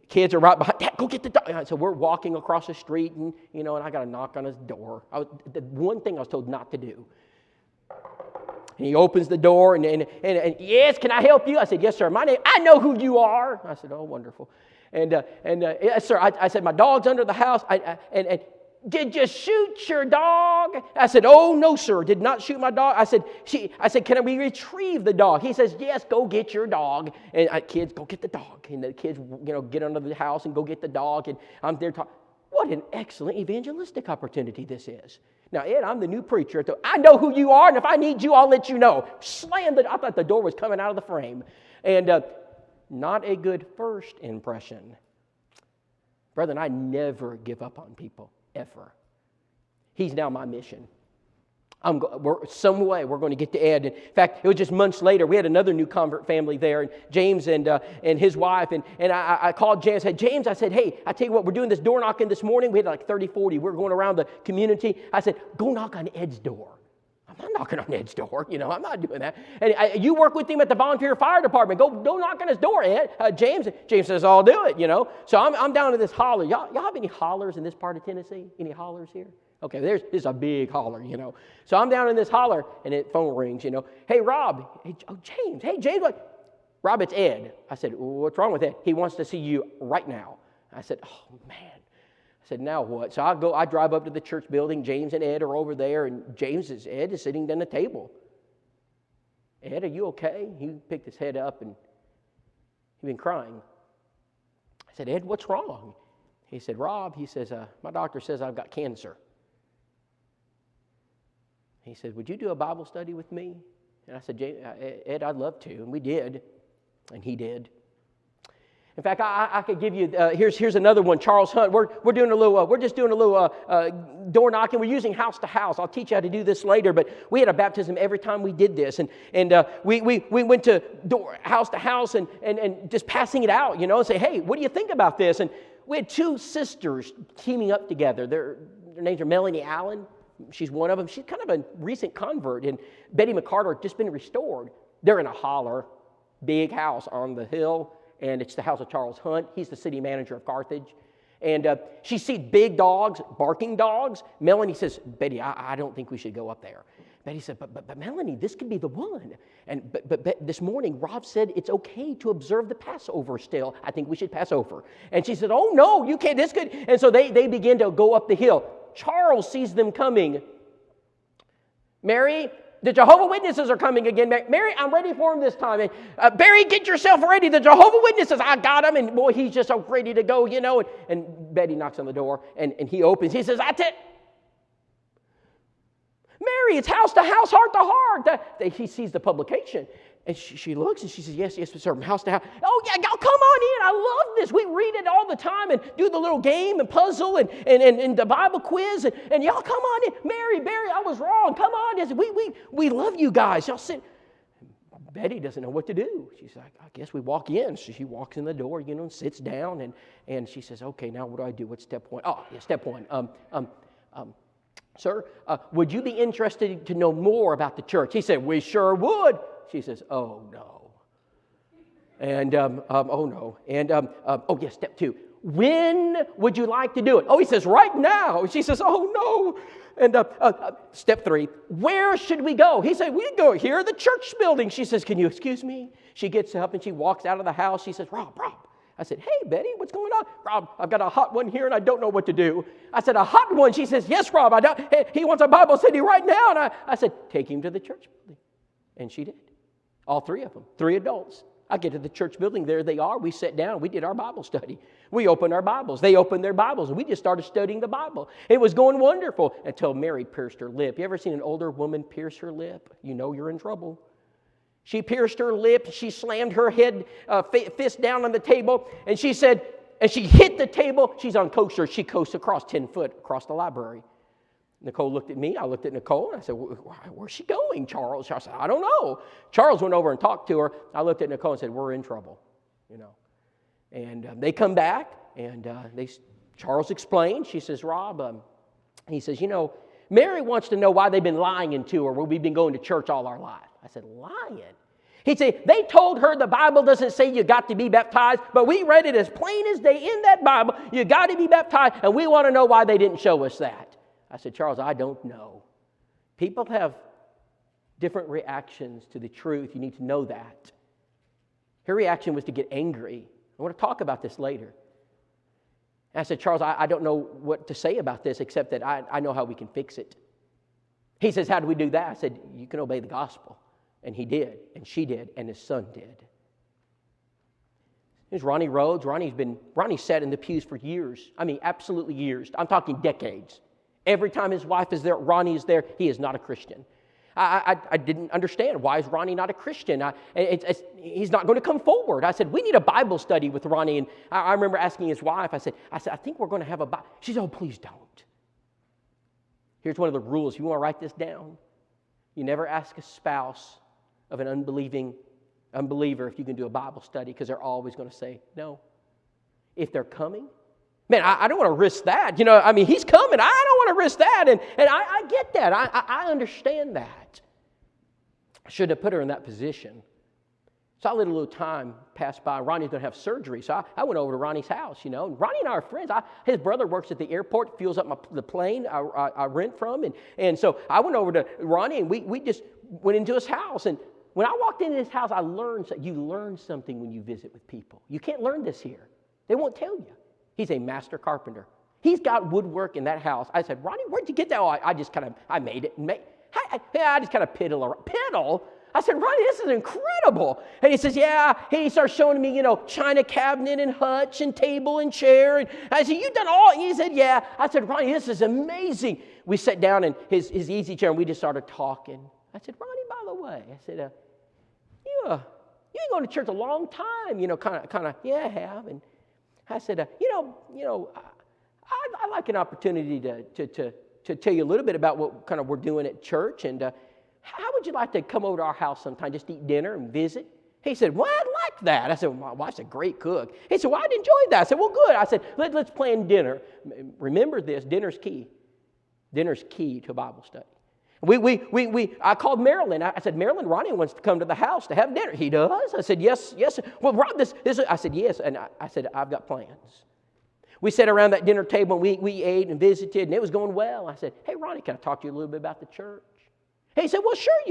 Kids are right behind. Dad, go get the dog. So we're walking across the street, and I got to knock on his door. The one thing I was told not to do. And he opens the door, and yes, can I help you? I said, yes, sir. My name, I know who you are. I said, oh, wonderful. And yes, sir. I said, my dog's under the house. And did you shoot your dog? I said, oh, no, sir. Did not shoot my dog. I said, can we retrieve the dog? He says, yes, go get your dog. And kids, go get the dog. And the kids, get under the house and go get the dog. And I'm there talking. What an excellent evangelistic opportunity this is. Now, Ed, I'm the new preacher. I know who you are, and if I need you, I'll let you know. Slam I thought the door was coming out of the frame. And not a good first impression. Brethren, I never give up on people, ever. He's now my mission. Some way we're going to get to Ed. In fact, it was just months later. We had another new convert family there, and James and his wife. And I called James. I said, James, I said, hey, I tell you what, we're doing this door knocking this morning. We had like 30, 40. We were going around the community. I said, go knock on Ed's door. I'm not knocking on Ed's door. I'm not doing that. And you work with him at the volunteer fire department. Go knock on his door, Ed. James says, I'll do it, So I'm down in this holler. Y'all have any hollers in this part of Tennessee? Any hollers here? Okay, this is a big holler, So I'm down in this holler, and the phone rings, Hey, Rob. Hey, James. Hey, James. What? Rob, it's Ed. I said, what's wrong with Ed? He wants to see you right now. I said, oh, man. I said, now what? So I drive up to the church building. James and Ed are over there, and Ed is sitting down at the table. Ed, are you okay? He picked his head up, and he'd been crying. I said, Ed, what's wrong? He said, Rob, he says, my doctor says I've got cancer. He said, would you do a Bible study with me? And I said, Ed, I'd love to. And we did. And he did. In fact, I could give you, here's another one, Charles Hunt. We're just doing a little door knocking. We're using house to house. I'll teach you how to do this later, but we had a baptism every time we did this. And we went to house to house and just passing it out, and say, hey, what do you think about this? And we had two sisters teaming up together. Their names are Melanie Allen. She's one of them. She's kind of a recent convert. And Betty McCarter had just been restored. They're in a holler, big house on the hill. And it's the house of Charles Hunt. He's the city manager of Carthage. And she sees big dogs, barking dogs. Melanie says, Betty, I don't think we should go up there. Betty said, but Melanie, this could be the one. And but this morning, Rob said it's okay to observe the Passover still. I think we should pass over. And she said, oh, no, you can't. This could. And so they begin to go up the hill. Charles sees them coming. Mary, the Jehovah's Witnesses are coming again. Mary, I'm ready for them this time. And, Barry, get yourself ready. The Jehovah's Witnesses, I got him. And boy, he's just so ready to go, And Betty knocks on the door, and he opens. He says, that's it. Mary, it's house to house, heart to heart. He sees the publication. And she looks and she says, yes, sir, house to house. Oh, yeah, y'all come on in. I love this. We read it all the time and do the little game and puzzle and the Bible quiz. And y'all come on in. Mary, Barry, I was wrong. Come on. We love you guys. Y'all sit. Betty doesn't know what to do. She's like, I guess we walk in. So she walks in the door, and sits down. And she says, okay, now what do I do? What's step one? Oh, yeah, step one. Sir, would you be interested to know more about the church? He said, we sure would. She says, oh, no. And, oh, no. And, oh, yes, step two. When would you like to do it? Oh, he says, right now. She says, oh, no. And step three, where should we go? He said, we go here, the church building. She says, can you excuse me? She gets up and she walks out of the house. She says, Rob. I said, hey, Betty, what's going on? Rob, I've got a hot one here and I don't know what to do. I said, a hot one? She says, yes, Rob. He wants a Bible study right now. And I said, take him to the church building. And she did. All three of them, 3 adults. I get to the church building. There they are. We sat down. We did our Bible study. We opened our Bibles. They opened their Bibles. And we just started studying the Bible. It was going wonderful until Mary pierced her lip. You ever seen an older woman pierce her lip? You know you're in trouble. She pierced her lip. She slammed her head, fist down on the table. And she said, and she hit the table. She's on kosher. She coasts across 10 foot across the library. Nicole looked at me. I looked at Nicole, and I said, where's she going, Charles? I said, I don't know. Charles went over and talked to her. I looked at Nicole and said, we're in trouble, And they come back, and Charles explained. She says, Rob, he says, Mary wants to know why they've been lying to her when we've been going to church all our life. I said, lying? He'd say, they told her the Bible doesn't say you got to be baptized, but we read it as plain as day in that Bible. You got to be baptized, and we want to know why they didn't show us that. I said, Charles, I don't know. People have different reactions to the truth. You need to know that. Her reaction was to get angry. I want to talk about this later. And I said, Charles, I don't know what to say about this except that I know how we can fix it. He says, how do we do that? I said, you can obey the gospel. And he did, and she did, and his son did. Here's Ronnie Rhodes. Ronnie sat in the pews for years. I mean, absolutely years. I'm talking decades. Every time his wife is there, Ronnie is there. He is not a Christian. I didn't understand. Why is Ronnie not a Christian? He's not going to come forward. I said, we need a Bible study with Ronnie. And I remember asking his wife, I said, I think we're going to have a Bible. She said, oh, please don't. Here's one of the rules. You want to write this down? You never ask a spouse of an unbeliever if you can do a Bible study, because they're always going to say no. If they're coming, man, I don't want to risk that. He's coming. I don't want to risk that. And I get that. I understand that. I shouldn't have put her in that position. So I let a little time pass by. Ronnie's going to have surgery. So I went over to Ronnie's house, And Ronnie and I are friends. His brother works at the airport, fuels up the plane I rent from. And so I went over to Ronnie, and we just went into his house. And when I walked into his house, you learn something when you visit with people. You can't learn this here. They won't tell you. He's a master carpenter. He's got woodwork in that house. I said, Ronnie, where'd you get that? Oh, I made it. I just kind of piddle around. Piddle? I said, Ronnie, this is incredible. And he says, yeah. And he starts showing me, china cabinet and hutch and table and chair. And I said, you done all? And he said, yeah. I said, Ronnie, this is amazing. We sat down in his easy chair, and we just started talking. I said, Ronnie, by the way, I said, you ain't going to church a long time, kind of, yeah, I have. And I said, I'd like an opportunity to tell you a little bit about what kind of we're doing at church. And how would you like to come over to our house sometime, just eat dinner and visit? He said, well, I'd like that. I said, well, my wife's a great cook. He said, well, I'd enjoy that. I said, well, good. I said, let's plan dinner. Remember this, dinner's key. Dinner's key to a Bible study. I called Marilyn. I said, Marilyn, Ronnie wants to come to the house to have dinner. He does? I said, yes. Well, Rob, I said, yes. And I said, I've got plans. We sat around that dinner table, and we ate and visited, and it was going well. I said, hey, Ronnie, can I talk to you a little bit about the church? He said, well, sure,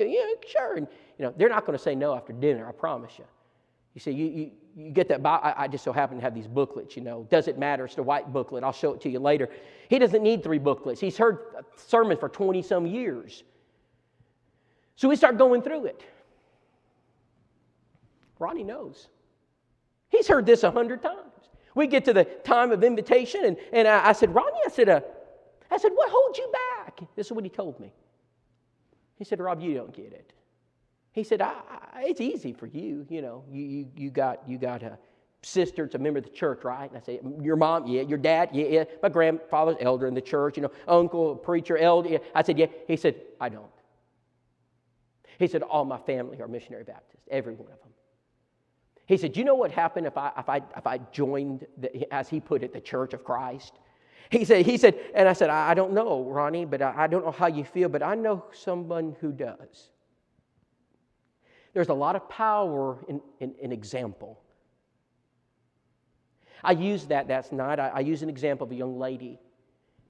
sure. And, they're not going to say no after dinner, I promise you. You see, you get that. I just so happen to have these booklets, Doesn't matter. It's the white booklet. I'll show it to you later. He doesn't need 3 booklets. He's heard sermons for 20-some years. So we start going through it. Ronnie knows. He's heard this 100 times. We get to the time of invitation, and I said, Ronnie, I said, what holds you back? This is what he told me. He said, Rob, you don't get it. He said, it's easy for you, you got a sister, it's a member of the church, right? And I said, your mom, yeah, your dad, yeah, my grandfather's elder in the church, uncle, preacher, elder. Yeah. I said, yeah. He said, I don't. He said, all my family are missionary Baptists, every one of them. He said, you know what happened if I joined, as he put it, the Church of Christ? He said, and I said, I don't know, Ronnie, but I don't know how you feel, but I know someone who does. There's a lot of power in example. I used that night. I used an example of a young lady,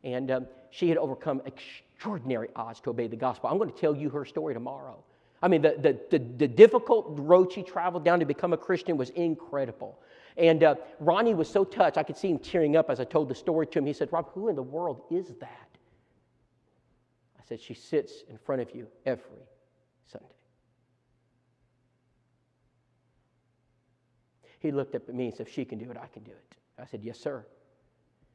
and she had overcome extraordinary odds to obey the gospel. I'm going to tell you her story tomorrow. I mean, the difficult road she traveled down to become a Christian was incredible. And Ronnie was so touched. I could see him tearing up as I told the story to him. He said, Rob, who in the world is that? I said, she sits in front of you every Sunday. He looked up at me and said, if she can do it, I can do it. I said, yes, sir.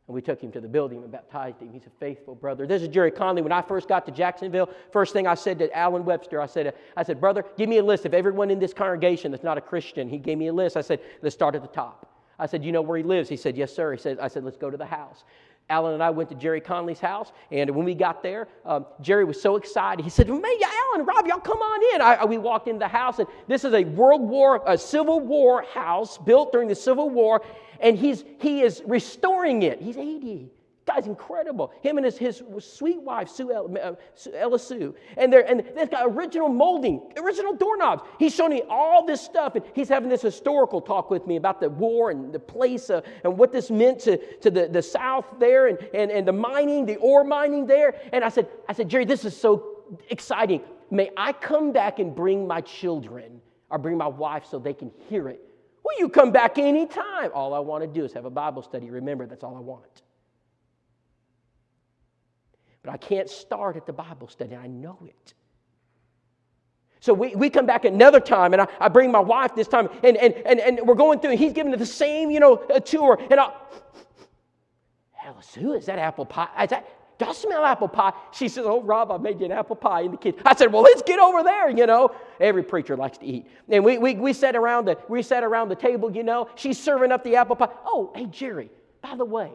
And we took him to the building and baptized him. He's a faithful brother. This is Jerry Conley. When I first got to Jacksonville, first thing I said to Alan Webster, I said, brother, give me a list of everyone in this congregation that's not a Christian. He gave me a list. I said, let's start at the top. I said, you know where he lives? He said, yes, sir. I said, let's go to the house. Alan and I went to Jerry Conley's house, and when we got there, Jerry was so excited. He said, "Man, Alan, Rob, y'all come on in." We walked into the house, and this is a Civil War house built during the Civil War, and he is restoring it. He's 80. Guy's incredible. Him and his sweet wife, Ella Sue. And they've got original molding, original doorknobs. He's showing me all this stuff, and he's having this historical talk with me about the war and the place and what this meant to the South there and the mining, the ore mining there. And I said, "Jerry, this is so exciting. May I come back and bring my children or bring my wife so they can hear it?" "Well, you come back anytime." "All I want to do is have a Bible study. Remember, that's all I want. But I can't start at the Bible study. I know it." So we come back another time, and I bring my wife this time, and we're going through, and he's giving it the same, tour. And "Alice, who is that apple pie? Do I smell apple pie?" She says, "Oh, Rob, I made you an apple pie in the kitchen." I said, "Well, let's get over there, Every preacher likes to eat. And we sat around the table, She's serving up the apple pie. "Oh, hey, Jerry, by the way,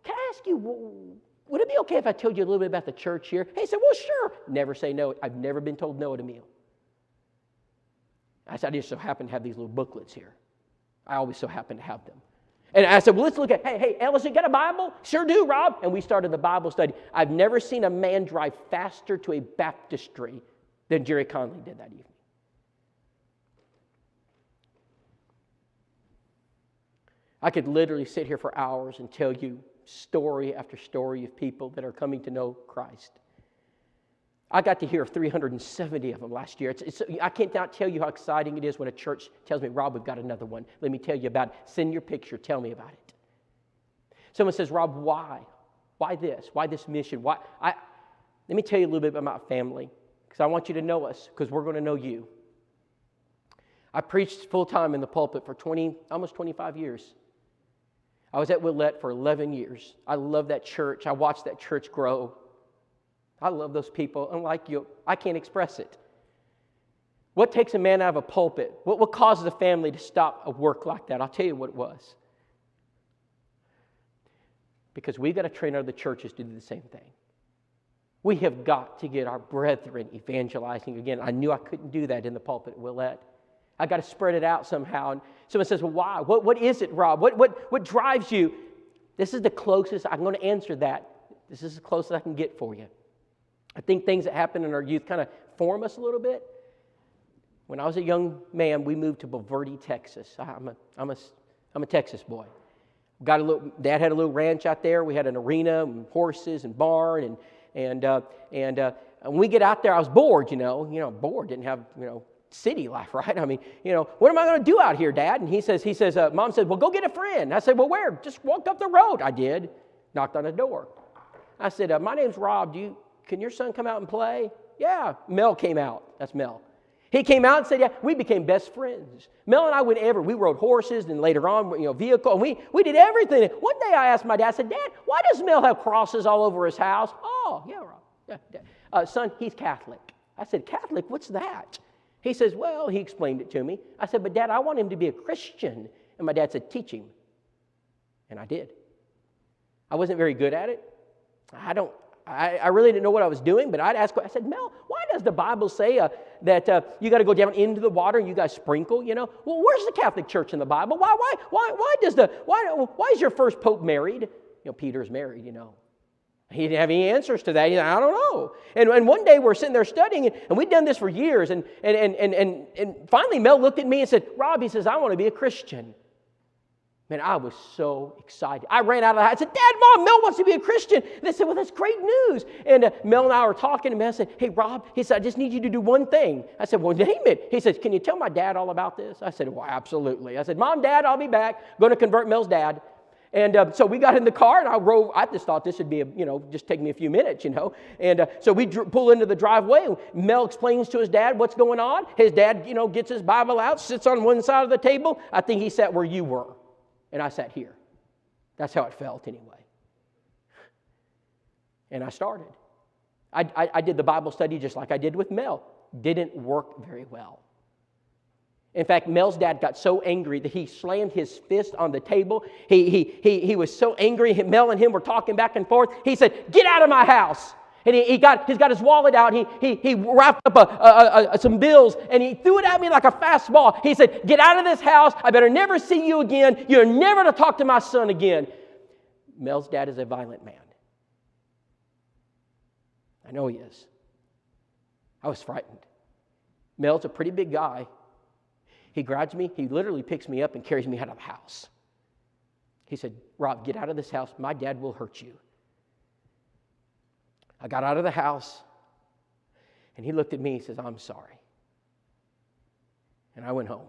can I ask you, would it be okay if I told you a little bit about the church here?" He said, "Well, sure." Never say no. I've never been told no at a meal. I said, "I just so happen to have these little booklets here. I always so happen to have them." And I said, "Well, let's look at, hey, Ellis, you got a Bible?" "Sure do, Rob." And we started the Bible study. I've never seen a man drive faster to a baptistry than Jerry Conley did that evening. I could literally sit here for hours and tell you story after story of people that are coming to know Christ. I got to hear of 370 of them last year. I can't tell you how exciting it is when a church tells me, "Rob, we've got another one. Let me tell you about it. Send your picture. Tell me about it." Someone says, "Rob, why? Why this? Why this mission? Why?" Let me tell you a little bit about my family, because I want you to know us, because we're going to know you. I preached full-time in the pulpit for almost 25 years. I was at Whitacre for 11 years. I love that church. I watched that church grow. I love those people. Unlike you, I can't express it. What takes a man out of a pulpit? What causes a family to stop a work like that? I'll tell you what it was. Because we've got to train other churches to do the same thing. We have got to get our brethren evangelizing again. I knew I couldn't do that in the pulpit at Whitacre. I got to spread it out somehow. And someone says, "Well, why? What is it, Rob? What drives you?" This is the closest I'm going to answer that. This is the closest I can get for you. I think things that happen in our youth kind of form us a little bit. When I was a young man, we moved to Bulverde, Texas. I'm a Texas boy. Dad had a little ranch out there. We had an arena and horses and barn and when we get out there, I was bored. Bored. Didn't have city life, right? I mean, what am I going to do out here, Dad? And he says, Mom said, "Well, go get a friend." I said, "Well, where?" "Just walk up the road." I did. Knocked on the door. I said, "My name's Rob. Can your son come out and play?" "Yeah." Mel came out. That's Mel. He came out and said, "Yeah." We became best friends. Mel and I we rode horses, and later on, vehicle, and we did everything. One day I asked my dad, I said, "Dad, why does Mel have crosses all over his house?" "Oh, yeah, Rob. Yeah. Son, he's Catholic." I said, "Catholic? What's that?" He says, "Well," he explained it to me. I said, "But Dad, I want him to be a Christian." And my dad said, "Teach him." And I did. I wasn't very good at it. I really didn't know what I was doing, but I'd ask, I said, "Mel, why does the Bible say that you got to go down into the water and you guys sprinkle, Well, where's the Catholic Church in the Bible? Why is your first pope married?" Peter's married, He didn't have any answers to that. He said, "I don't know." And one day we're sitting there studying, and we'd done this for years. And finally Mel looked at me and said, "Rob," he says, "I want to be a Christian." Man, I was so excited. I ran out of the house. I said, "Dad, Mom, Mel wants to be a Christian." And they said, "Well, that's great news." And Mel and I were talking, and Mel said, "Hey, Rob," he said, "I just need you to do one thing." I said, "Well, name it." He said, "Can you tell my dad all about this?" I said, "Well, absolutely." I said, "Mom, Dad, I'll be back. Going to convert Mel's dad." And so we got in the car, and I just thought this would be, just take me a few minutes, And so we pull into the driveway, and Mel explains to his dad what's going on. His dad, gets his Bible out, sits on one side of the table. I think he sat where you were, and I sat here. That's how it felt anyway. And I started. I did the Bible study just like I did with Mel. Didn't work very well. In fact, Mel's dad got so angry that he slammed his fist on the table. He was so angry. Mel and him were talking back and forth. He said, "Get out of my house." And he's got his wallet out. He wrapped up some bills and he threw it at me like a fastball. He said, "Get out of this house. I better never see you again. You're never to talk to my son again." Mel's dad is a violent man. I know he is. I was frightened. Mel's a pretty big guy. He grabs me. He literally picks me up and carries me out of the house. He said, "Rob, get out of this house. My dad will hurt you." I got out of the house, and he looked at me and says, "I'm sorry." And I went home.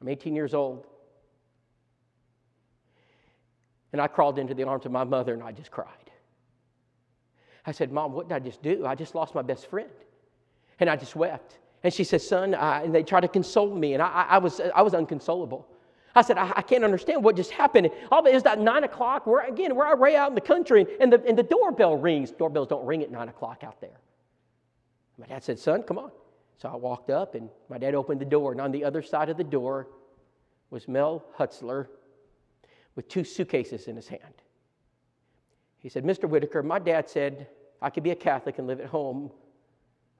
I'm 18 years old. And I crawled into the arms of my mother, and I just cried. I said, "Mom, what did I just do? I just lost my best friend." And I just wept. And she said, "Son," and they tried to console me, and I was unconsolable. I said, I can't understand what just happened. All it was that 9 o'clock, we're way out in the country, and the doorbell rings. Doorbells don't ring at 9 o'clock out there. My dad said, "Son, come on." So I walked up, and my dad opened the door, and on the other side of the door was Mel Hutzler with 2 suitcases in his hand. He said, "Mr. Whitacre, my dad said I could be a Catholic and live at home,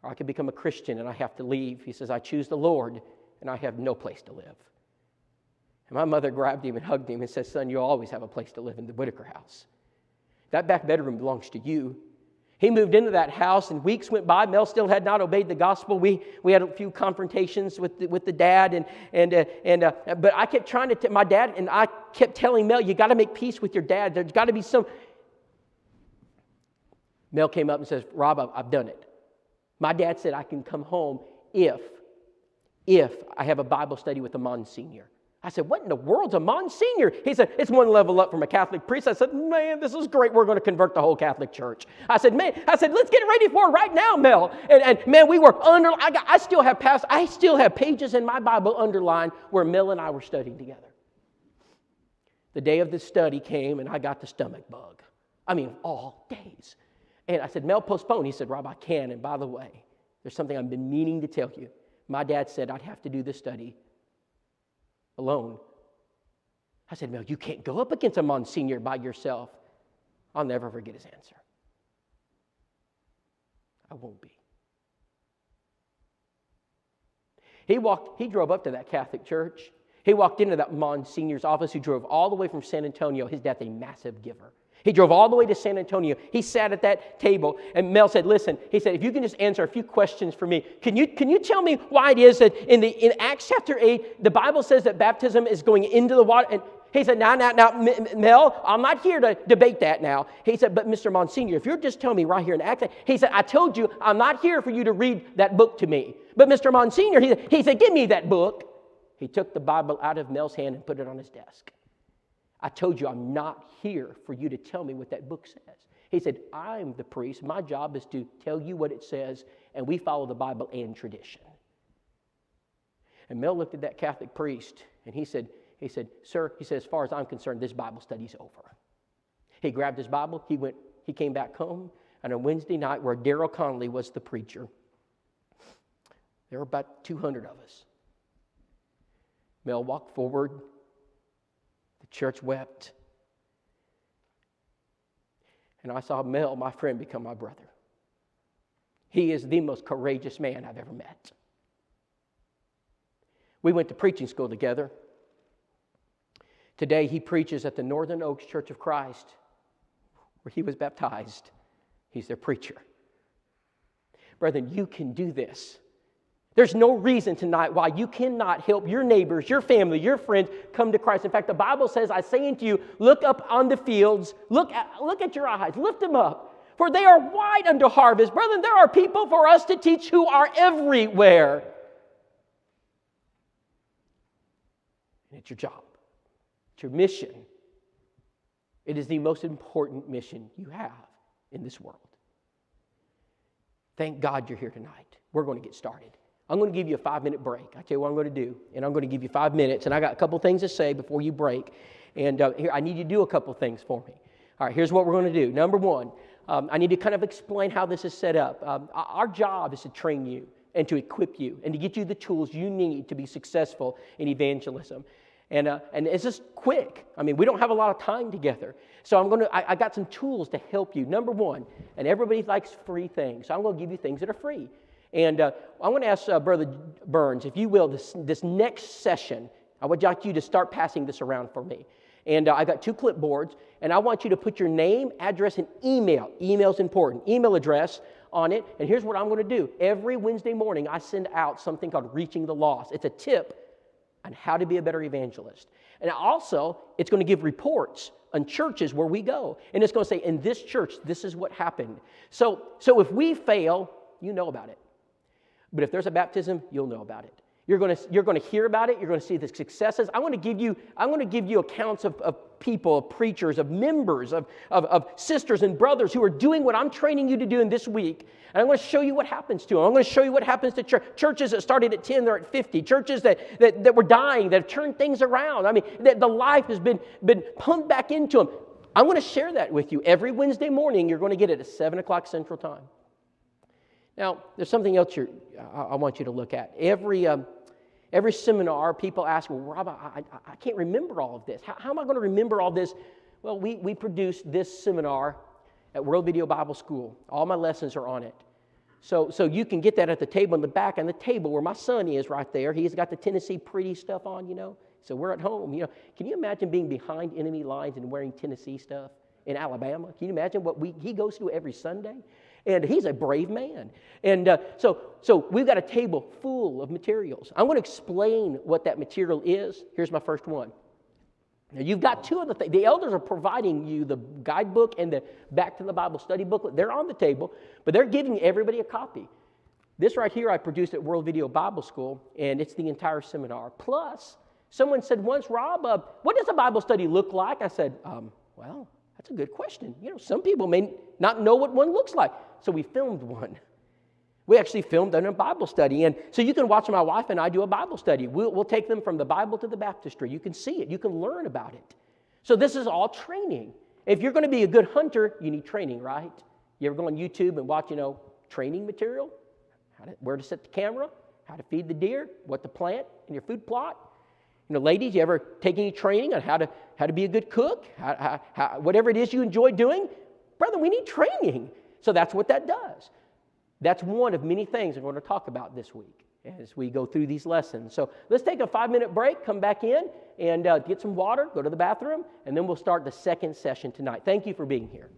or I could become a Christian and I have to leave. He says, I choose the Lord and I have no place to live." And my mother grabbed him and hugged him and said, "Son, you'll always have a place to live in the Whitacre house. That back bedroom belongs to you." He moved into that house, and weeks went by. Mel still had not obeyed the gospel. We had a few confrontations with the dad, but I kept trying to my dad, and I kept telling Mel, "You got to make peace with your dad. There's got to be some." Mel came up and says, "Rob, I've done it. My dad said I can come home if I have a Bible study with a Monsignor." I said, "What in the world's a Monsignor?" He said, "It's one level up from a Catholic priest." I said, "Man, this is great. We're going to convert the whole Catholic Church." I said, "Let's get ready for it right now, Mel." And man, we were I still have pages in my Bible underlined where Mel and I were studying together. The day of the study came, and I got the stomach bug. I mean, all days. And I said, "Mel, postpone." He said, "Rob, I can. And by the way, there's something I've been meaning to tell you. My dad said I'd have to do this study alone." I said, "Mel, you can't go up against a Monsignor by yourself." I'll never forget his answer. "I won't be." He drove up to that Catholic church. He walked into that Monsignor's office, who drove all the way from San Antonio. His dad's a massive giver. He drove all the way to San Antonio. He sat at that table, and Mel said, "Listen," he said, "if you can just answer a few questions for me. Can you tell me why it is that in Acts chapter 8, the Bible says that baptism is going into the water?" And he said, now, Mel, I'm not here to debate that now." He said, "But Mr. Monsignor, if you're just telling me right here in Acts," he said, "I told you I'm not here for you to read that book to me. But Mr. Monsignor," he said, "give me that book." He took the Bible out of Mel's hand and put it on his desk. "I told you I'm not here for you to tell me what that book says." He said, "I'm the priest. My job is to tell you what it says, and we follow the Bible and tradition." And Mel looked at that Catholic priest, and he said, "Sir," he said, "as far as I'm concerned, this Bible study's over." He grabbed his Bible. He came back home, and on Wednesday night, where Darrell Connolly was the preacher, there were about 200 of us. Mel walked forward. The church wept. And I saw Mel, my friend, become my brother. He is the most courageous man I've ever met. We went to preaching school together. Today he preaches at the Northern Oaks Church of Christ, where he was baptized. He's their preacher. Brethren, you can do this. There's no reason tonight why you cannot help your neighbors, your family, your friends come to Christ. In fact, the Bible says, "I say unto you, look up on the fields, look at your eyes, lift them up, for they are wide unto harvest." Brethren, there are people for us to teach who are everywhere. And it's your job. It's your mission. It is the most important mission you have in this world. Thank God you're here tonight. We're going to get started. I'm going to give you a 5-minute break. I tell you what I'm going to do, and I'm going to give you 5 minutes, and I got a couple things to say before you break, and here I need you to do a couple things for me. All right, here's what we're going to do. Number one, I need to kind of explain how this is set up. Our job is to train you and to equip you and to get you the tools you need to be successful in evangelism. And it's just quick. I mean, we don't have a lot of time together. So I got some tools to help you. Number one, and everybody likes free things, so I'm going to give you things that are free. And I'm going to ask Brother Burns, if you will, this next session, I would like you to start passing this around for me. And I got 2 clipboards, and I want you to put your name, address, and email. Email's important. Email address on it. And here's what I'm going to do. Every Wednesday morning, I send out something called Reaching the Lost. It's a tip on how to be a better evangelist. And also, it's going to give reports on churches where we go. And it's going to say, in this church, this is what happened. So if we fail, you know about it. But if there's a baptism, you'll know about it. You're going to hear about it. You're going to see the successes. I want to give you accounts of people, of preachers, of members, of sisters and brothers who are doing what I'm training you to do in this week. And I'm going to show you what happens to them. I'm going to show you what happens to churches that started at 10, they're at 50. Churches that were dying, that have turned things around. I mean, the life has been pumped back into them. I'm going to share that with you. Every Wednesday morning, you're going to get it at 7 o'clock Central Time. Now, there's something else I want you to look at. Every seminar, people ask, well, Rob, I can't remember all of this. How am I going to remember all this? Well, we produced this seminar at World Video Bible School. All my lessons are on it. So you can get that at the table in the back, on the table where my son is right there. He's got the Tennessee Pretty stuff on, So we're at home, Can you imagine being behind enemy lines and wearing Tennessee stuff in Alabama? Can you imagine what he goes through every Sunday? And he's a brave man. And so we've got a table full of materials. I'm going to explain what that material is. Here's my first one. Now, you've got 2 other things. The elders are providing you the guidebook and the Back to the Bible study booklet. They're on the table, but they're giving everybody a copy. This right here I produced at World Video Bible School, and it's the entire seminar. Plus, someone said once, Rob, what does a Bible study look like? I said, well, that's a good question. Some people may not know what one looks like. So we filmed one. We actually filmed a Bible study. And so you can watch my wife and I do a Bible study. We'll take them from the Bible to the baptistry. You can see it. You can learn about it. So this is all training. If you're going to be a good hunter, you need training, right? You ever go on YouTube and watch, training material? Where to set the camera, how to feed the deer, what to plant in your food plot. Ladies, you ever take any training on how to be a good cook? How, whatever it is you enjoy doing? Brother, we need training. So that's what that does. That's one of many things I'm going to talk about this week as we go through these lessons. So let's take a 5-minute break, come back in, and get some water, go to the bathroom, and then we'll start the second session tonight. Thank you for being here.